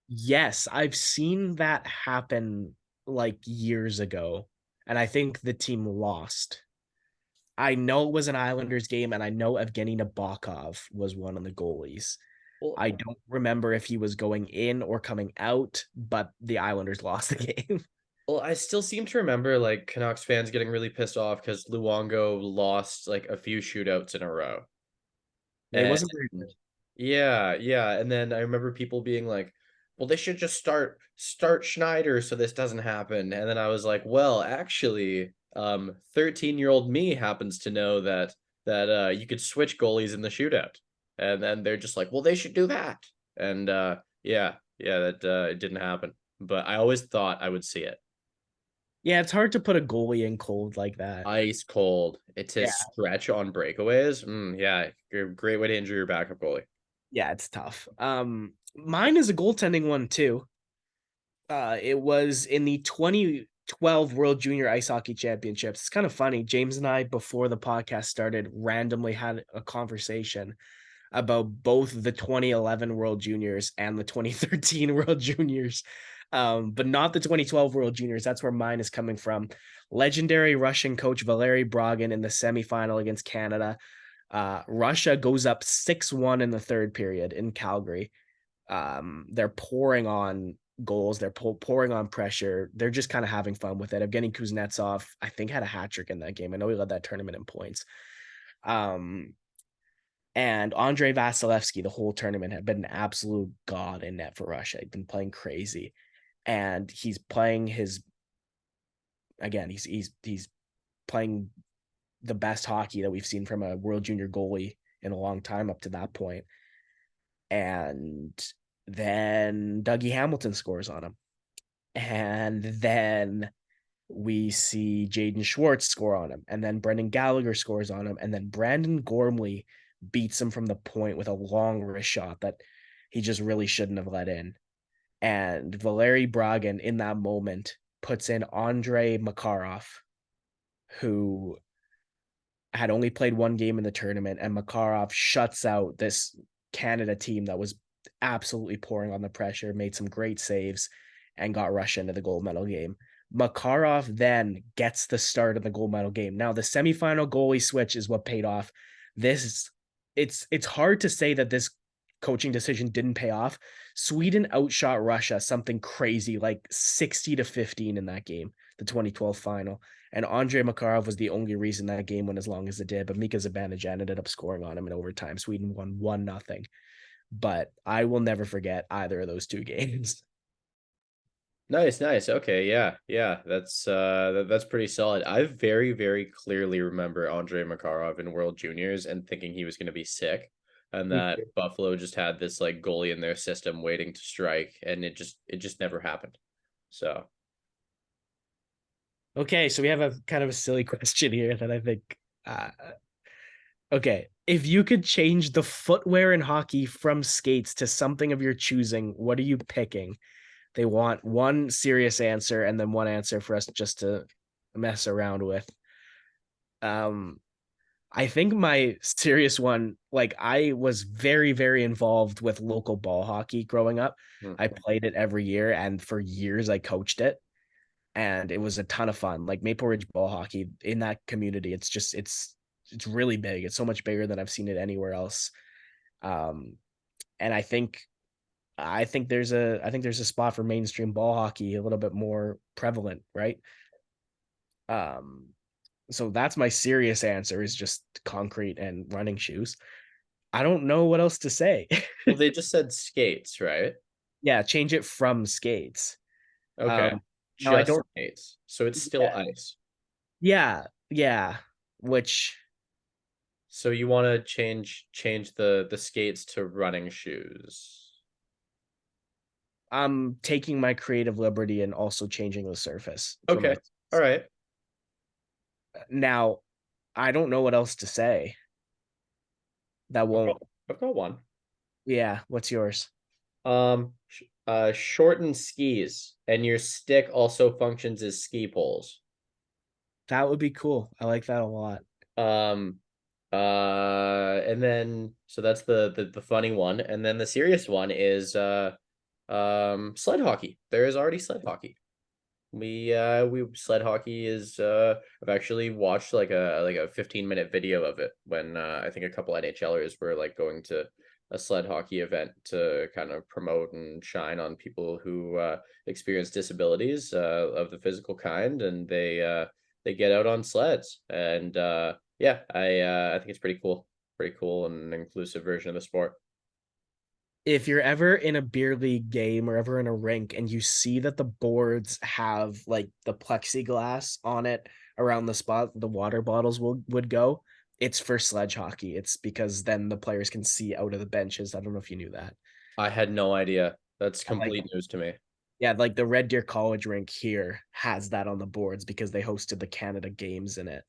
Yes, I've seen that happen like years ago, and I think the team lost. I know it was an Islanders game, and I know Evgeny Nabokov was one of the goalies. Well, I don't remember if he was going in or coming out, but the Islanders lost the game. well, I still seem to remember like Canucks fans getting really pissed off because Luongo lost like a few shootouts in a row. It And wasn't very good. yeah, yeah. And then I remember people being like, well, they should just start Schneider so this doesn't happen. And then I was like, well, actually, 13-year-old me happens to know that you could switch goalies in the shootout. And then they're just like, well, they should do that. And yeah, that it didn't happen. But I always thought I would see it. Yeah, it's hard to put a goalie in cold like that. Ice cold. It's Yeah. his stretch on breakaways. Yeah, great way to injure your backup goalie. Yeah, it's tough. Mine is a goaltending one too. It was in the 2012 World Junior Ice Hockey Championships. It's kind of funny. James and I, before the podcast started, randomly had a conversation about both the 2011 World Juniors and the 2013 World Juniors, but not the 2012 World Juniors. That's where mine is coming from. Legendary Russian coach Valery Bragin in the semifinal against Canada. Russia goes up 6-1 in the third period in Calgary. They're pouring on goals. They're pouring on pressure. They're just kind of having fun with it. Evgeny Kuznetsov, I think, had a hat trick in that game. I know he led that tournament in points. And Andrei Vasilevsky, the whole tournament, had been an absolute god in net for Russia. He'd been playing crazy. And he's playing his again, he's playing the best hockey that we've seen from a world junior goalie in a long time up to that point. And then Dougie Hamilton scores on him. And then we see Jaden Schwartz score on him. And then Brendan Gallagher scores on him. And then Brandon Gormley beats him from the point with a long wrist shot that he just really shouldn't have let in. And Valery Bragin in that moment puts in Andrei Makarov, who had only played one game in the tournament, and Makarov shuts out this Canada team that was absolutely pouring on the pressure, made some great saves, and got Russia into the gold medal game. Makarov then gets the start of the gold medal game. Now, the semifinal goalie switch is what paid off. This it's hard to say that this coaching decision didn't pay off. Sweden outshot Russia something crazy like 60-15 in that game, the 2012 final. And Andrei Makarov was the only reason that game went as long as it did. But Mika Zibanejad ended up scoring on him in overtime. Sweden won 1-0. But I will never forget either of those two games. Nice, nice. Okay, yeah. That's pretty solid. I very clearly remember Andrei Makarov in World Juniors and thinking he was going to be sick, and Me that too. Buffalo just had this like goalie in their system waiting to strike, and it just never happened. So Okay, so we have a kind of a silly question here that I think. Okay, if you could change the footwear in hockey from skates to something of your choosing, what are you picking? They want one serious answer and then one answer for us just to mess around with. Um, I think my serious one, like I was very involved with local ball hockey growing up. hmm. I played it every year, and for years I coached it, and it was a ton of fun. Like Maple Ridge ball hockey in that community, it's really big. It's so much bigger than I've seen it anywhere else. Um, and I think there's a spot for mainstream ball hockey a little bit more prevalent, right? Um, so that's my serious answer is just concrete and running shoes. I don't know what else to say. Well, they just said skates, right? Yeah, change it from skates. Okay, Um, now I just don't. skates, so it's still Yeah, ice. yeah. Which So you want to change the skates to running shoes. I'm taking my creative liberty and also changing the surface for my. Okay, all right. Now I don't know what else to say. That I've won't. got, I've got one. Yeah. What's yours? Shorten skis, and your stick also functions as ski poles. That would be cool. I like that a lot. Um, and then so that's the funny one, and then the serious one is sled hockey. There is already sled hockey. We sled hockey is I've actually watched like a 15-minute video of it when I think a couple NHLers were like going to a sled hockey event to kind of promote and shine on people who experience disabilities of the physical kind, and they get out on sleds, and yeah, I think it's pretty cool and an inclusive version of the sport. if you're ever in a beer league game or ever in a rink and you see that the boards have like the plexiglass on it around the spot the water bottles would go, it's for sledge hockey. It's because then the players can see out of the benches. I don't know if you knew that. I had no idea. That's Like, complete news to me. yeah, like the Red Deer College rink here has that on the boards because they hosted the Canada Games in it,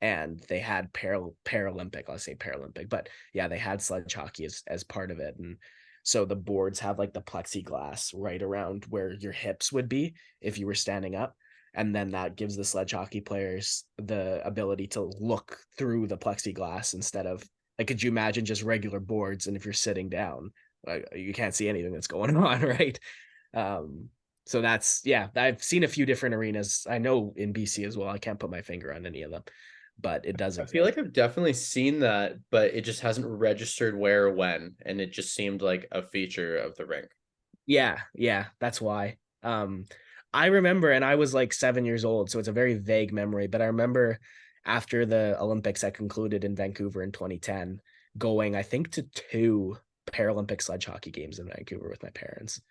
and they had Paralympic. Let's say Paralympic, but yeah, they had sledge hockey as part of it, and so the boards have like the plexiglass right around where your hips would be if you were standing up, and then that gives the sledge hockey players the ability to look through the plexiglass instead of like, could you imagine just regular boards, and if you're sitting down, like, you can't see anything that's going on, right? Um, so that's yeah, I've seen a few different arenas. I know in BC as well. I can't put my finger on any of them, but it does I feel exist. like I've definitely seen that, but it just hasn't registered where or when, and it just seemed like a feature of the rink. Yeah, yeah, that's why. I remember, and I was like 7 years old, so it's a very vague memory, but I remember after the Olympics that concluded in Vancouver in 2010, going, I think, to two Paralympic sledge hockey games in Vancouver with my parents.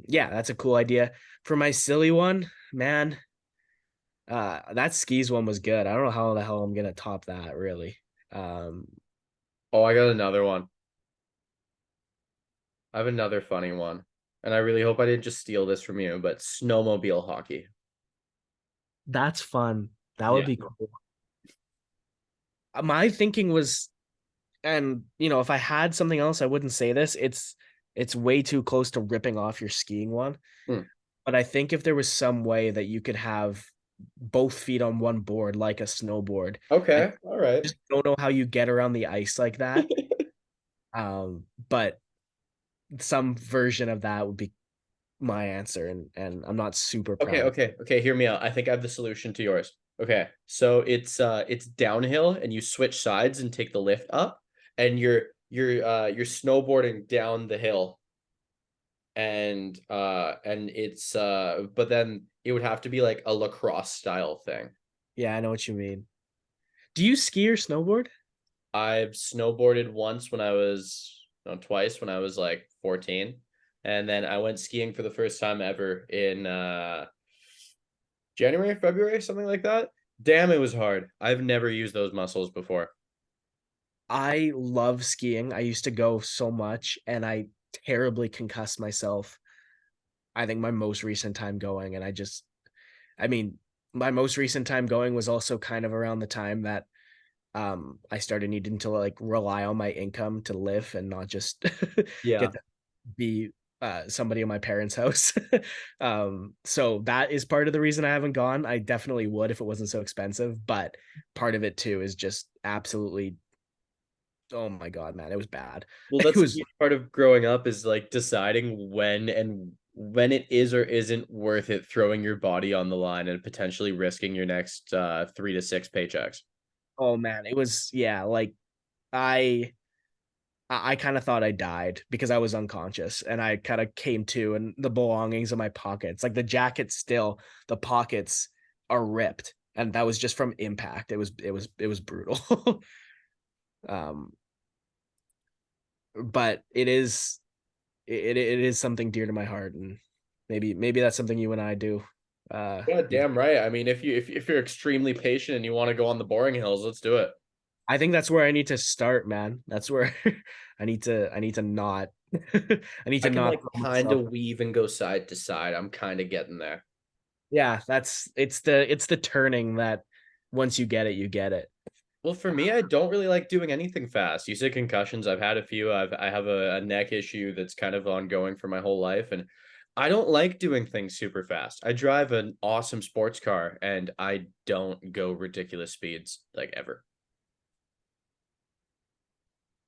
Yeah, that's a cool idea. For my silly one, man, that skis one was good. I don't know how the hell I'm gonna top that really. Um, Oh, I got another one. I have another funny one. And I really hope I didn't just steal this from you, but snowmobile hockey. that's fun. That would Yeah. be cool. My thinking was, and if I had something else, I wouldn't say this. It's way too close to ripping off your skiing one. Hmm. But I think if there was some way that you could have both feet on one board like a snowboard, I Okay. All right. just don't know how you get around the ice like that. But some version of that would be my answer, and I'm not super Okay, proud of. okay, okay, hear me out. I think I have the solution to yours. Okay. So it's downhill and you switch sides and take the lift up and you're snowboarding down the hill and it's but then it would have to be like a lacrosse style thing. Yeah, I know what you mean. Do you ski or snowboard? I've snowboarded once when I was no, twice when I was like 14 and then I went skiing for the first time ever in January, February, something like that. Damn, it was hard. I've never used those muscles before. I love skiing. I used to go so much, and I terribly concussed myself. I think my most recent time going, and I mean, my most recent time going was also kind of around the time that I started needing to like rely on my income to live and not just Yeah. get to be somebody in my parents' house. So that is part of the reason I haven't gone. I definitely would if it wasn't so expensive, but part of it too is just absolutely, oh my god, man, it was bad. Well, It that's a was, huge part of growing up is like deciding when it is or isn't worth it throwing your body on the line and potentially risking your next 3 to 6 paychecks. oh man, it was, yeah, like I I kind of thought I died because I was unconscious, and I kind of came to, and the belongings in my pockets, like the jacket still, the pockets are ripped, and that was just from impact. It was brutal. um but it is something dear to my heart, and maybe that's something you and I do. Yeah, You damn right. I mean, if you're extremely patient and you want to go on the boring hills, let's do it. I think that's where I need to start, man. That's where I need to not I need I to can not like throw kind myself. of weave and go side to side. I'm kind of getting there. Yeah, it's the turning that once you get it, you get it. Well, for me, I don't really like doing anything fast. You said concussions. I've had a few. I have a neck issue that's kind of ongoing for my whole life, and I don't like doing things super fast. I drive an awesome sports car, and I don't go ridiculous speeds like ever.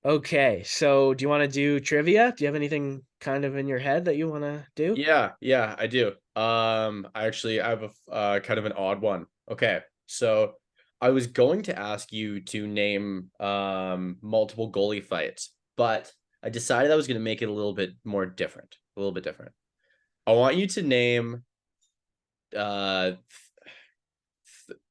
Okay, so do you want to do trivia? Do you have anything kind of in your head that you want to do? Yeah, yeah, I do. I have a kind of an odd one. Okay, so I was going to ask you to name multiple goalie fights, but I decided I was going to make it a little bit more different, a little bit different. I want you to name uh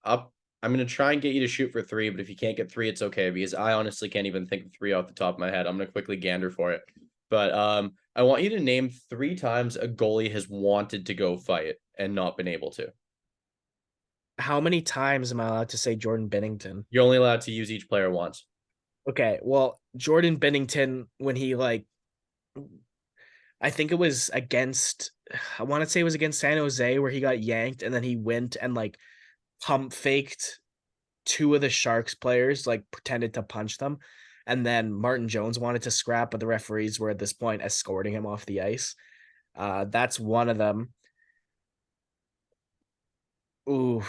up. I'm gonna try and get you to shoot for three, but if you can't get three, it's okay because I honestly can't even think of three off the top of my head. I'm gonna quickly gander for it. But I want you to name 3 times a goalie has wanted to go fight and not been able to. How many times am I allowed to say Jordan Bennington? You're only allowed to use each player once. Okay, well, Jordan Bennington, when he like, I think it was against, I want to say it was against San Jose where he got yanked and then he went and like pump faked two of the Sharks players, like pretended to punch them. And then Martin Jones wanted to scrap, but the referees were at this point escorting him off the ice. That's one of them. Ooh,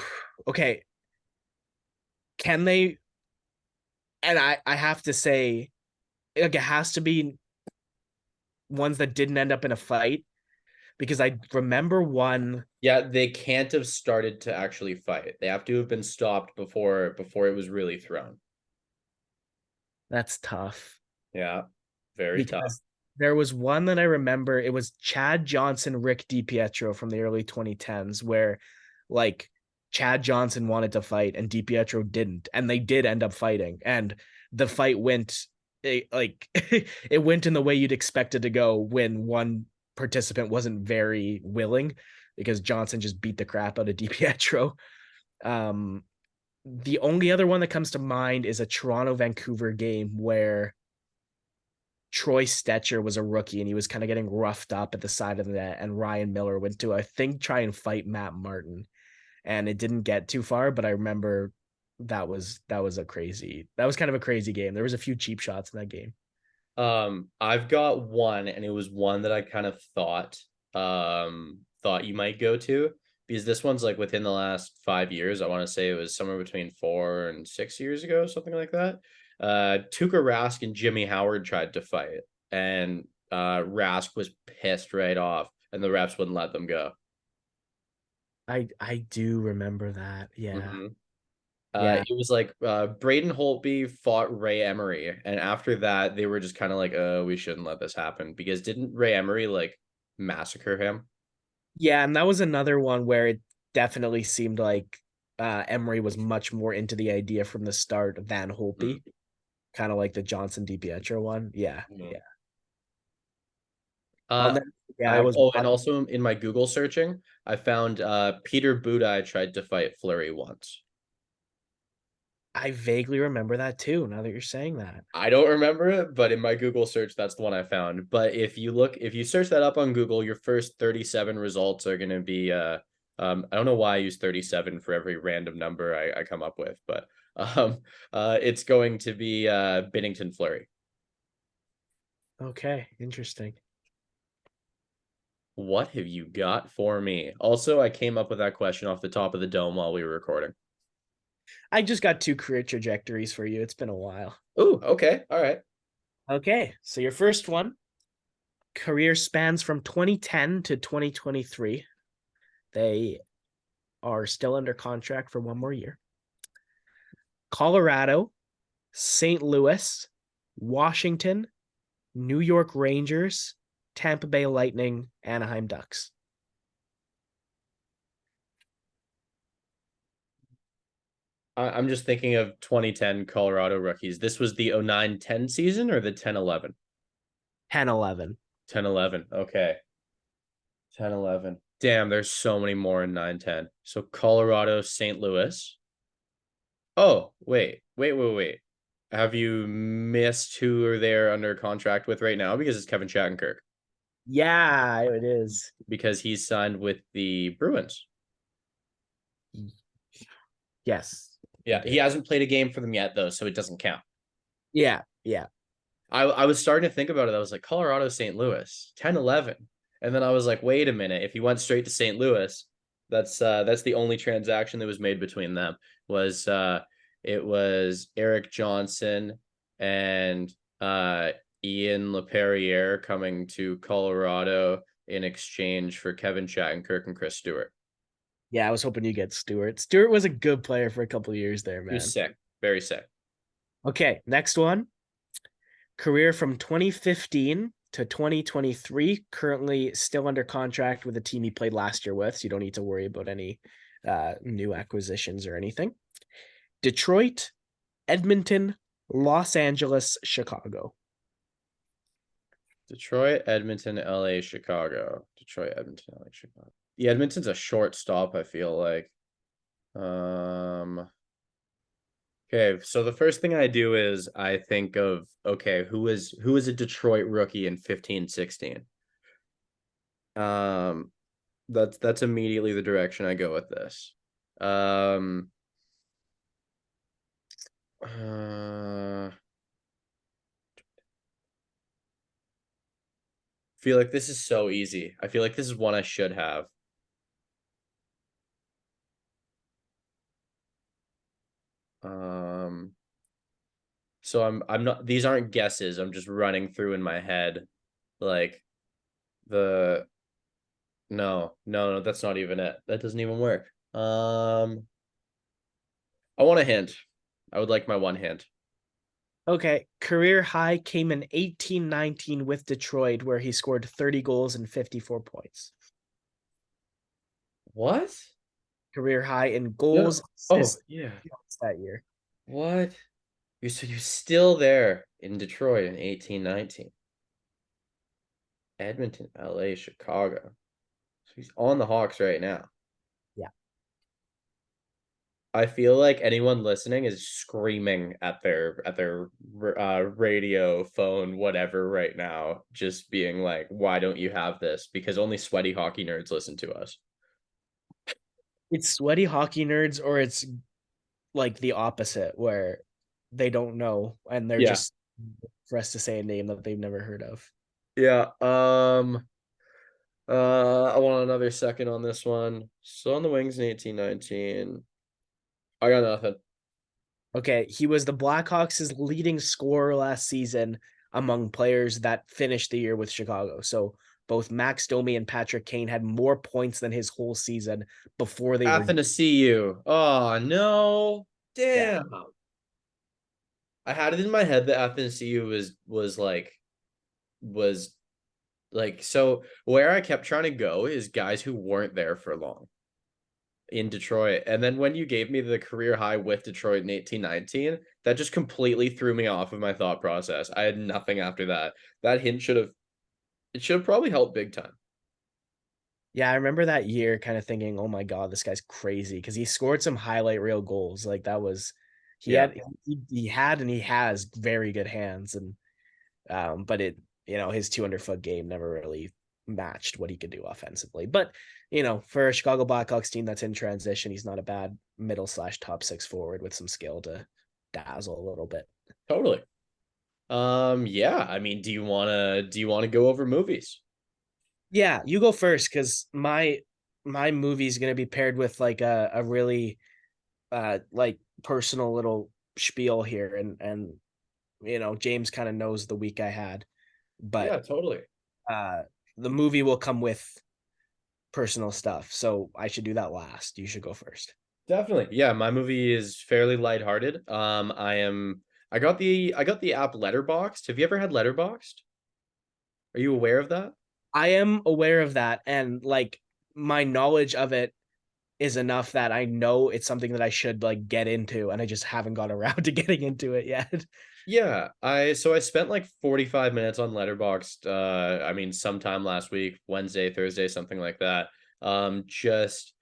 okay. Can they? And I have to say, like, it has to be ones that didn't end up in a fight because I remember one. Yeah, they can't have started to actually fight. They have to have been stopped before it was really thrown. That's tough Yeah, very tough. because there was one that I remember. It was Chad Johnson, Rick DiPietro from the early 2010s, where like Chad Johnson wanted to fight and DiPietro didn't, and they did end up fighting, and the fight went like it went in the way you'd expect it to go when one participant wasn't very willing because Johnson just beat the crap out of DiPietro. Um, the only other one that comes to mind is a Toronto Vancouver game where Troy Stetcher was a rookie and he was kind of getting roughed up at the side of the net, and Ryan Miller went to, I think, try and fight Matt Martin, and it didn't get too far. But I remember that was kind of a crazy game. There was a few cheap shots in that game. I've got one, and it was one that I kind of thought you might go to because this one's like within the last 5 years. I want to say it was somewhere between 4 and 6 years ago, something like that. Tuukka Rask and Jimmy Howard tried to fight, and Rask was pissed right off, and the refs wouldn't let them go. I do remember that. Yeah. hmm Yeah. it was like Braden Holtby fought Ray Emery, and after that, they were just kind of like, "Oh, we shouldn't let this happen," because didn't Ray Emery like massacre him? Yeah, and that was another one where it definitely seemed like Emery was much more into the idea from the start than Holtby, kind of like the Johnson DiPietro one. Yeah, Mm-hmm. yeah. I'll Uh, never forget. I was and watching. also in my Google searching, I found Peter Budaj tried to fight Fleury once. I vaguely remember that too. Now that you're saying that. I don't remember it, but in my Google search, that's the one I found. But if you search that up on Google, your first 37 results are going to be, I don't know why I use 37 for every random number I come up with, but it's going to be Binnington Fleury. Okay, interesting. What have you got for me? Also, I came up with that question off the top of the dome while we were recording. I just got two career trajectories for you. It's been a while. Ooh, okay, all right. Okay, so your first one, career spans from 2010 to 2023. They are still under contract for one more year. Colorado, St. Louis, Washington, New York Rangers, Tampa Bay Lightning, Anaheim Ducks. I'm just thinking of 2010 Colorado rookies. This was the 09-10 season or the 10-11? 10-11. 10-11. Okay. 10-11. Damn, there's so many more in 9-10. So Colorado, St. Louis. Oh, wait. Have you missed who are there under contract with right now? Because it's Kevin Shattenkirk. Yeah, it is. Because he's signed with the Bruins. Yes. Yeah, he hasn't played a game for them yet, though, so it doesn't count. Yeah, yeah. I was starting to think about it. I was like, Colorado, St. Louis, 10-11. And then I was like, wait a minute. If he went straight to St. Louis, that's the only transaction that was made between them. Was it was Eric Johnson and Ian LaPerriere coming to Colorado in exchange for Kevin Shattenkirk and Chris Stewart. Yeah, I was hoping you get Stewart. Stewart was a good player for a couple of years there, He was man. sick, very sick. Okay, next one. Career from 2015 to 2023, currently still under contract with the team he played last year with, so you don't need to worry about any new acquisitions or anything. Detroit, Edmonton, Los Angeles, Chicago. Detroit, Edmonton, LA, Chicago. Detroit, Edmonton, LA, Chicago. The Edmonton's a short stop, I feel like. Um okay, so the first thing I do is I think of okay, who is a Detroit rookie in 15-16? Um that's immediately the direction I go with this. Um uh feel like this is so easy. I feel like this is one I should have. Um so I'm not these aren't guesses. I'm just running through in my head like the no, that's not even it. That doesn't even work. I want a hint. I would like my one hint. Okay, career high came in 18-19 with Detroit, where he scored 30 goals and 54 points. What? Career high in No. goals, Oh, assists yeah. that year. What? You're still there in Detroit in 18-19. Edmonton, LA, Chicago. So he's on the Hawks right now. Yeah. I feel like anyone listening is screaming at their radio, phone, whatever right now, just being like, "Why don't you have this?" Because only sweaty hockey nerds listen to us. It's sweaty hockey nerds, or it's like the opposite, where they don't know and they're Yeah, just for us to say a name that they've never heard of. yeah. I want another second on this one. So on the Wings in 18-19. I got nothing. Okay, he was the Blackhawks' leading scorer last season among players that finished the year with Chicago. So both Max Domi and Patrick Kane had more points than his whole season before they were. Nothing to see you. Oh no. Yeah. Damn. I had it in my head that FNCU was like so where I kept trying to go is guys who weren't there for long in Detroit. And then when you gave me the career high with Detroit in 18-19, that just completely threw me off of my thought process. I had nothing after that. That hint should have probably helped big time. Yeah, I remember that year kind of thinking, "Oh my god, this guy's crazy," because he scored some highlight reel goals. Like that was he Yeah, had he had and he has very good hands, and but it his 200-foot game never really matched what he could do offensively. But for a Chicago Blackhawks team that's in transition, he's not a bad middle slash top six forward with some skill to dazzle a little bit. totally. Yeah, I mean, do you wanna go over movies? Yeah, you go first because my movie is gonna be paired with like a really like personal little spiel here, and James kind of knows the week I had, but Yeah, totally. uh the movie will come with personal stuff. So I should do that last. You should go first. Definitely. Yeah, my movie is fairly lighthearted. I got the app Letterboxd. Have you ever had Letterboxd? Are you aware of that? I am aware of that, and like my knowledge of it is enough that I know it's something that I should like get into, and I just haven't got around to getting into it yet. Yeah, I spent like 45 minutes on Letterboxd, I mean sometime last week, Wednesday, Thursday, something like that. Just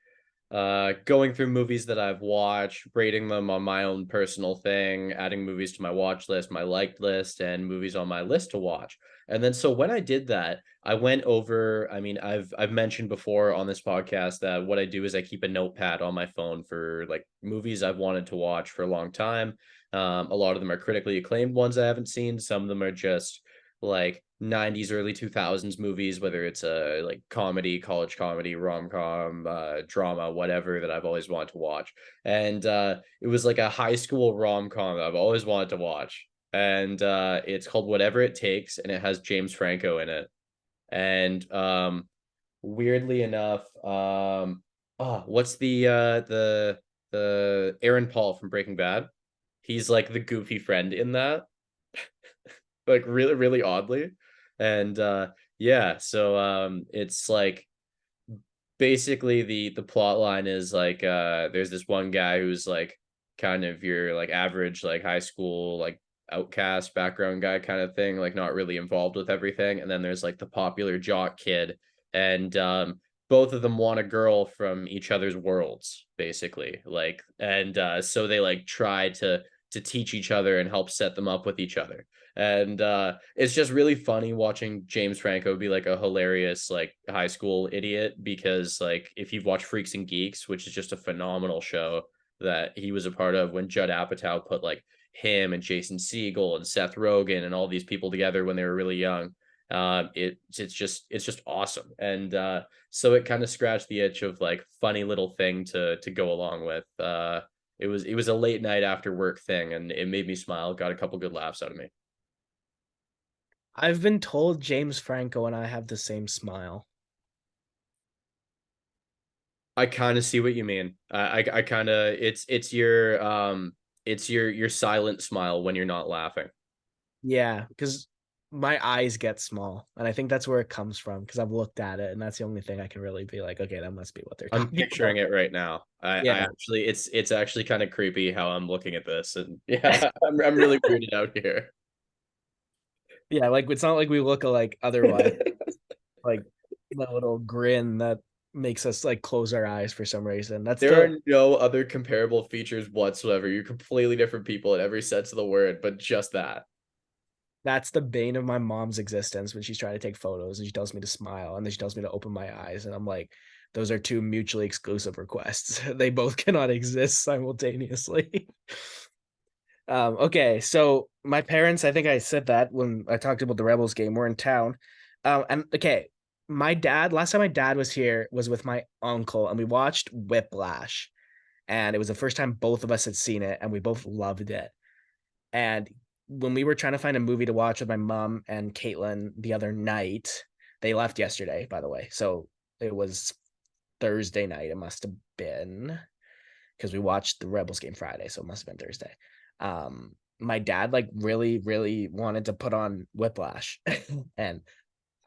going through movies that I've watched, rating them on my own personal thing, adding movies to my watch list, my liked list, and movies on my list to watch. And then so when I did that, I went over, I mean, I've mentioned before on this podcast that what I do is I keep a notepad on my phone for like movies I've wanted to watch for a long time. A lot of them are critically acclaimed ones I haven't seen. Some of them are just like 90s early 2000s movies, whether it's a like comedy, college comedy, rom-com, drama, whatever, that I've always wanted to watch. And it was like a high school rom-com that I've always wanted to watch. And it's called Whatever It Takes, and it has James Franco in it. And weirdly enough, what's the Aaron Paul from Breaking Bad? He's like the goofy friend in that, like really, really oddly. And yeah, so it's like basically the plot line is like there's this one guy who's like kind of your like average like high school like outcast background guy kind of thing, like not really involved with everything. And then there's like the popular jock kid, and both of them want a girl from each other's worlds, basically. Like, and so they like try to teach each other and help set them up with each other. And it's just really funny watching James Franco be like a hilarious like high school idiot, because like if you've watched Freaks and Geeks, which is just a phenomenal show that he was a part of, when Judd Apatow put like him and Jason Segel and Seth Rogen and all these people together when they were really young. It's just awesome. And so it kind of scratched the itch of like funny little thing to go along with. It was a late night after work thing, and it made me smile, got a couple good laughs out of me. I've been told James Franco and I have the same smile. I kind of see what you mean. I kind of, it's your silent smile when you're not laughing. Yeah, because my eyes get small, and I think that's where it comes from. Because I've looked at it, and that's the only thing I can really be like, okay, that must be what they're I'm talking about. picturing it right now. I Yeah, actually, it's actually kind of creepy how I'm looking at this, and yeah, I'm really weirded out here. yeah. Like it's not like we look alike otherwise. Like that little grin that makes us like close our eyes for some reason. That's There the are no other comparable features whatsoever. You're completely different people in every sense of the word, but just that. that's the bane of my mom's existence when she's trying to take photos and she tells me to smile and then she tells me to open my eyes and I'm like, those are two mutually exclusive requests. They both cannot exist simultaneously. Okay, so my parents, I think I said that when I talked about the Rebels game, we're in town. And okay, my dad, last time my dad was here was with my uncle, and we watched Whiplash. And it was the first time both of us had seen it, and we both loved it. And when we were trying to find a movie to watch with my mom and Caitlin the other night, they left yesterday, by the way. So it was Thursday night. It must have been because we watched the Rebels game Friday, so it must have been Thursday. My dad like really, really wanted to put on Whiplash, and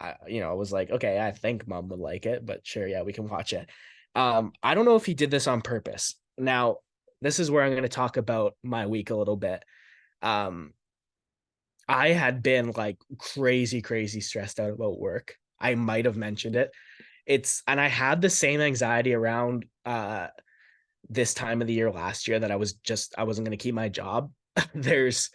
I was like, okay, I think mom would like it, but sure, yeah, we can watch it. I don't know if he did this on purpose. Now, this is where I'm going to talk about my week a little bit. Um, I had been like crazy, crazy stressed out about work. I might have mentioned it. And I had the same anxiety around this time of the year last year that I wasn't going to keep my job. there's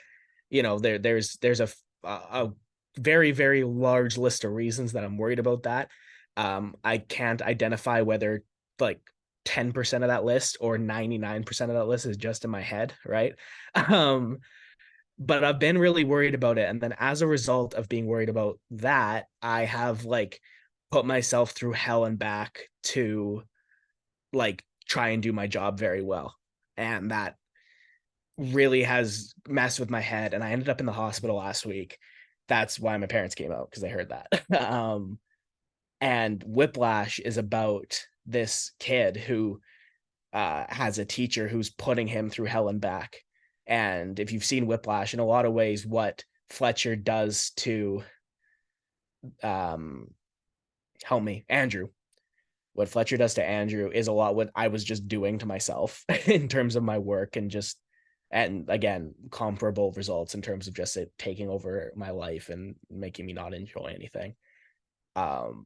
there's a very, very large list of reasons that I'm worried about that. I can't identify whether like 10% of that list or 99% of that list is just in my head, right? um but I've been really worried about it. And then as a result of being worried about that, I have like put myself through hell and back to like try and do my job very well. And that really has messed with my head. And I ended up in the hospital last week. That's why my parents came out because they heard that. And Whiplash is about this kid who has a teacher who's putting him through hell and back. And if you've seen Whiplash, in a lot of ways, what Fletcher does to um, help me, Andrew, what Fletcher does to Andrew is a lot what I was just doing to myself in terms of my work and again, comparable results in terms of just it taking over my life and making me not enjoy anything.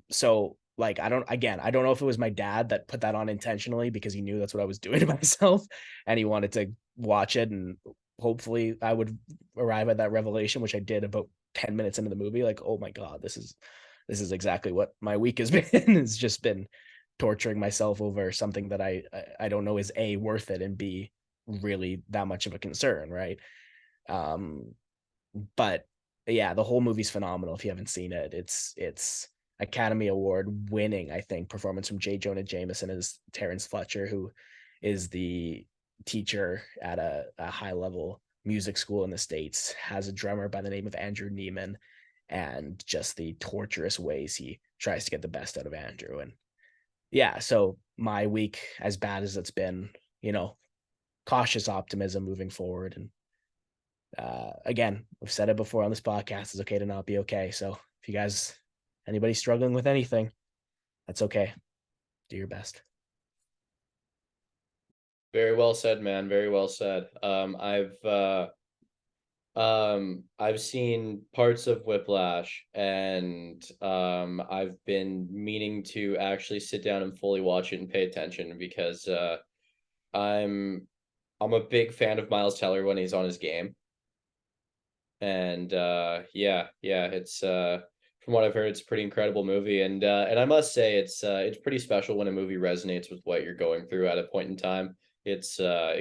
So like I don't know if it was my dad that put that on intentionally because he knew that's what I was doing to myself and he wanted to watch it and hopefully I would arrive at that revelation, which I did about 10 minutes into the movie, like, oh my God, this is exactly what my week has been. It's just been torturing myself over something that I don't know is A, worth it, and B, really that much of a concern, right? Um, but yeah, the whole movie's phenomenal. If you haven't seen it, it's Academy Award winning, I think, performance from J. Jonah Jameson as Terrence Fletcher, who is the teacher at a high level music school in the States, has a drummer by the name of Andrew Neiman, and just the torturous ways he tries to get the best out of Andrew. And yeah, so my week, as bad as it's been, you know, cautious optimism moving forward. And again, I've said it before on this podcast, it's okay to not be okay. So if you guys, anybody struggling with anything, that's okay. Do your best. Very well said, man. Very well said. I've seen parts of Whiplash, and I've been meaning to actually sit down and fully watch it and pay attention because I'm I'm a big fan of Miles Teller when he's on his game. And yeah, it's from what I've heard, it's a pretty incredible movie, and I must say it's pretty special when a movie resonates with what you're going through at a point in time. It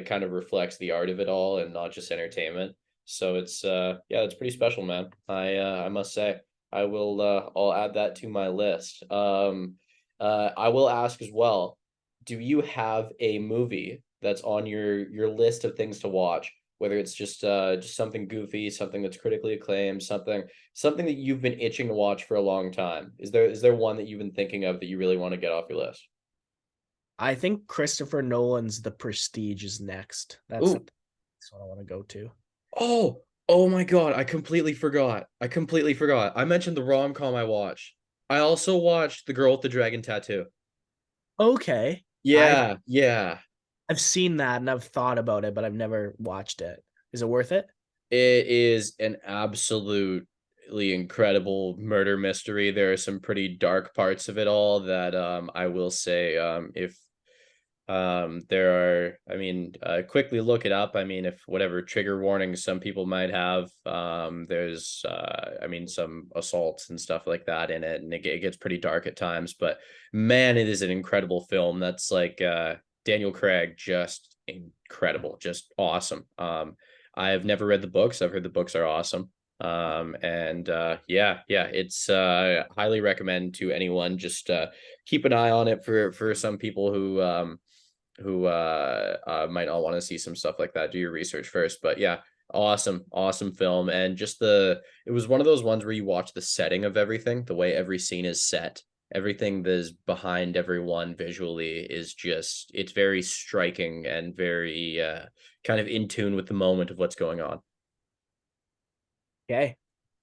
kind of reflects the art of it all and not just entertainment. So yeah, it's pretty special, man. I must say I'll add that to my list. I will ask as well, do you have a movie that's on your list of things to watch, whether it's just something goofy, something that's critically acclaimed, something that you've been itching to watch for a long time? Is there one that you've been thinking of that you really want to get off your list? I think Christopher Nolan's The Prestige is next. Ooh, That's what I want to go to. oh my God, I completely forgot. I completely forgot. I mentioned the rom-com I watched. I also watched The Girl with the Dragon Tattoo. Okay. I've Yeah, yeah. I've seen that and I've thought about it, but I've never watched it. Is it worth it? It is an absolutely incredible murder mystery. There are some pretty dark parts of it all that I will say if there are, I mean, quickly look it up. I mean, if whatever trigger warnings some people might have, there's, I mean, some assaults and stuff like that in it, and it gets pretty dark at times. But man, it is an incredible film. That's like Daniel Craig, just incredible, just awesome. I have never read the books. I've heard the books are awesome. And yeah, it's highly recommend to anyone. Just keep an eye on it for some people who might not want to see some stuff like that. Do your research first. But yeah, awesome film. And just it was one of those ones where you watch the setting of everything, the way every scene is set, everything that's behind everyone visually is just, it's very striking and very kind of in tune with the moment of what's going on. Okay.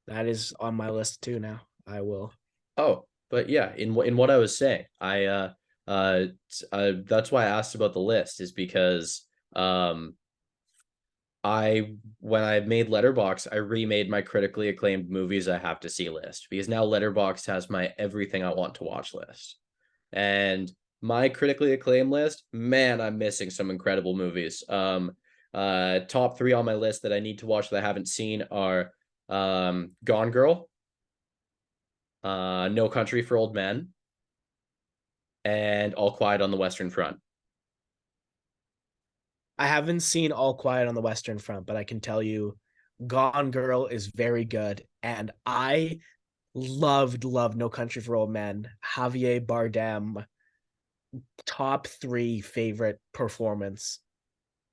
That is on my list too now. I will. Oh, but yeah, in what I was saying, that's why I asked about the list, is because I when I made Letterbox, I remade my critically acclaimed movies I have to see list, because now Letterbox has my everything I want to watch list. And my critically acclaimed list, man, I'm missing some incredible movies. Top three on my list that I need to watch that I haven't seen are Gone Girl, No Country for Old Men, and All Quiet on the Western Front. I haven't seen All Quiet on the Western Front, but I can tell you Gone Girl is very good. And I loved No Country for Old Men. Javier Bardem, top three favorite performance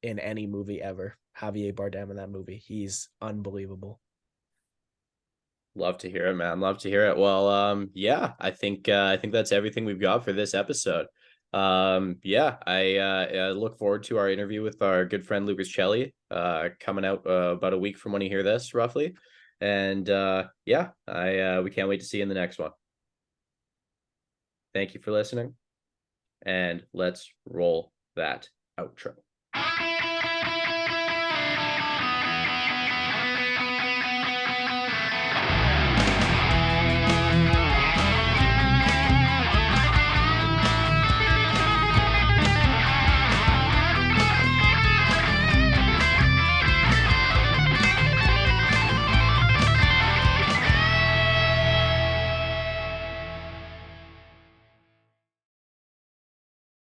in any movie ever. Javier Bardem in that movie. He's unbelievable. Love to hear it, man. Love to hear it. Well, yeah, I think that's everything we've got for this episode. Yeah, I look forward to our interview with our good friend Lucas Celli, coming out about a week from when you hear this, roughly. And yeah, I we can't wait to see you in the next one. Thank you for listening, and let's roll that outro.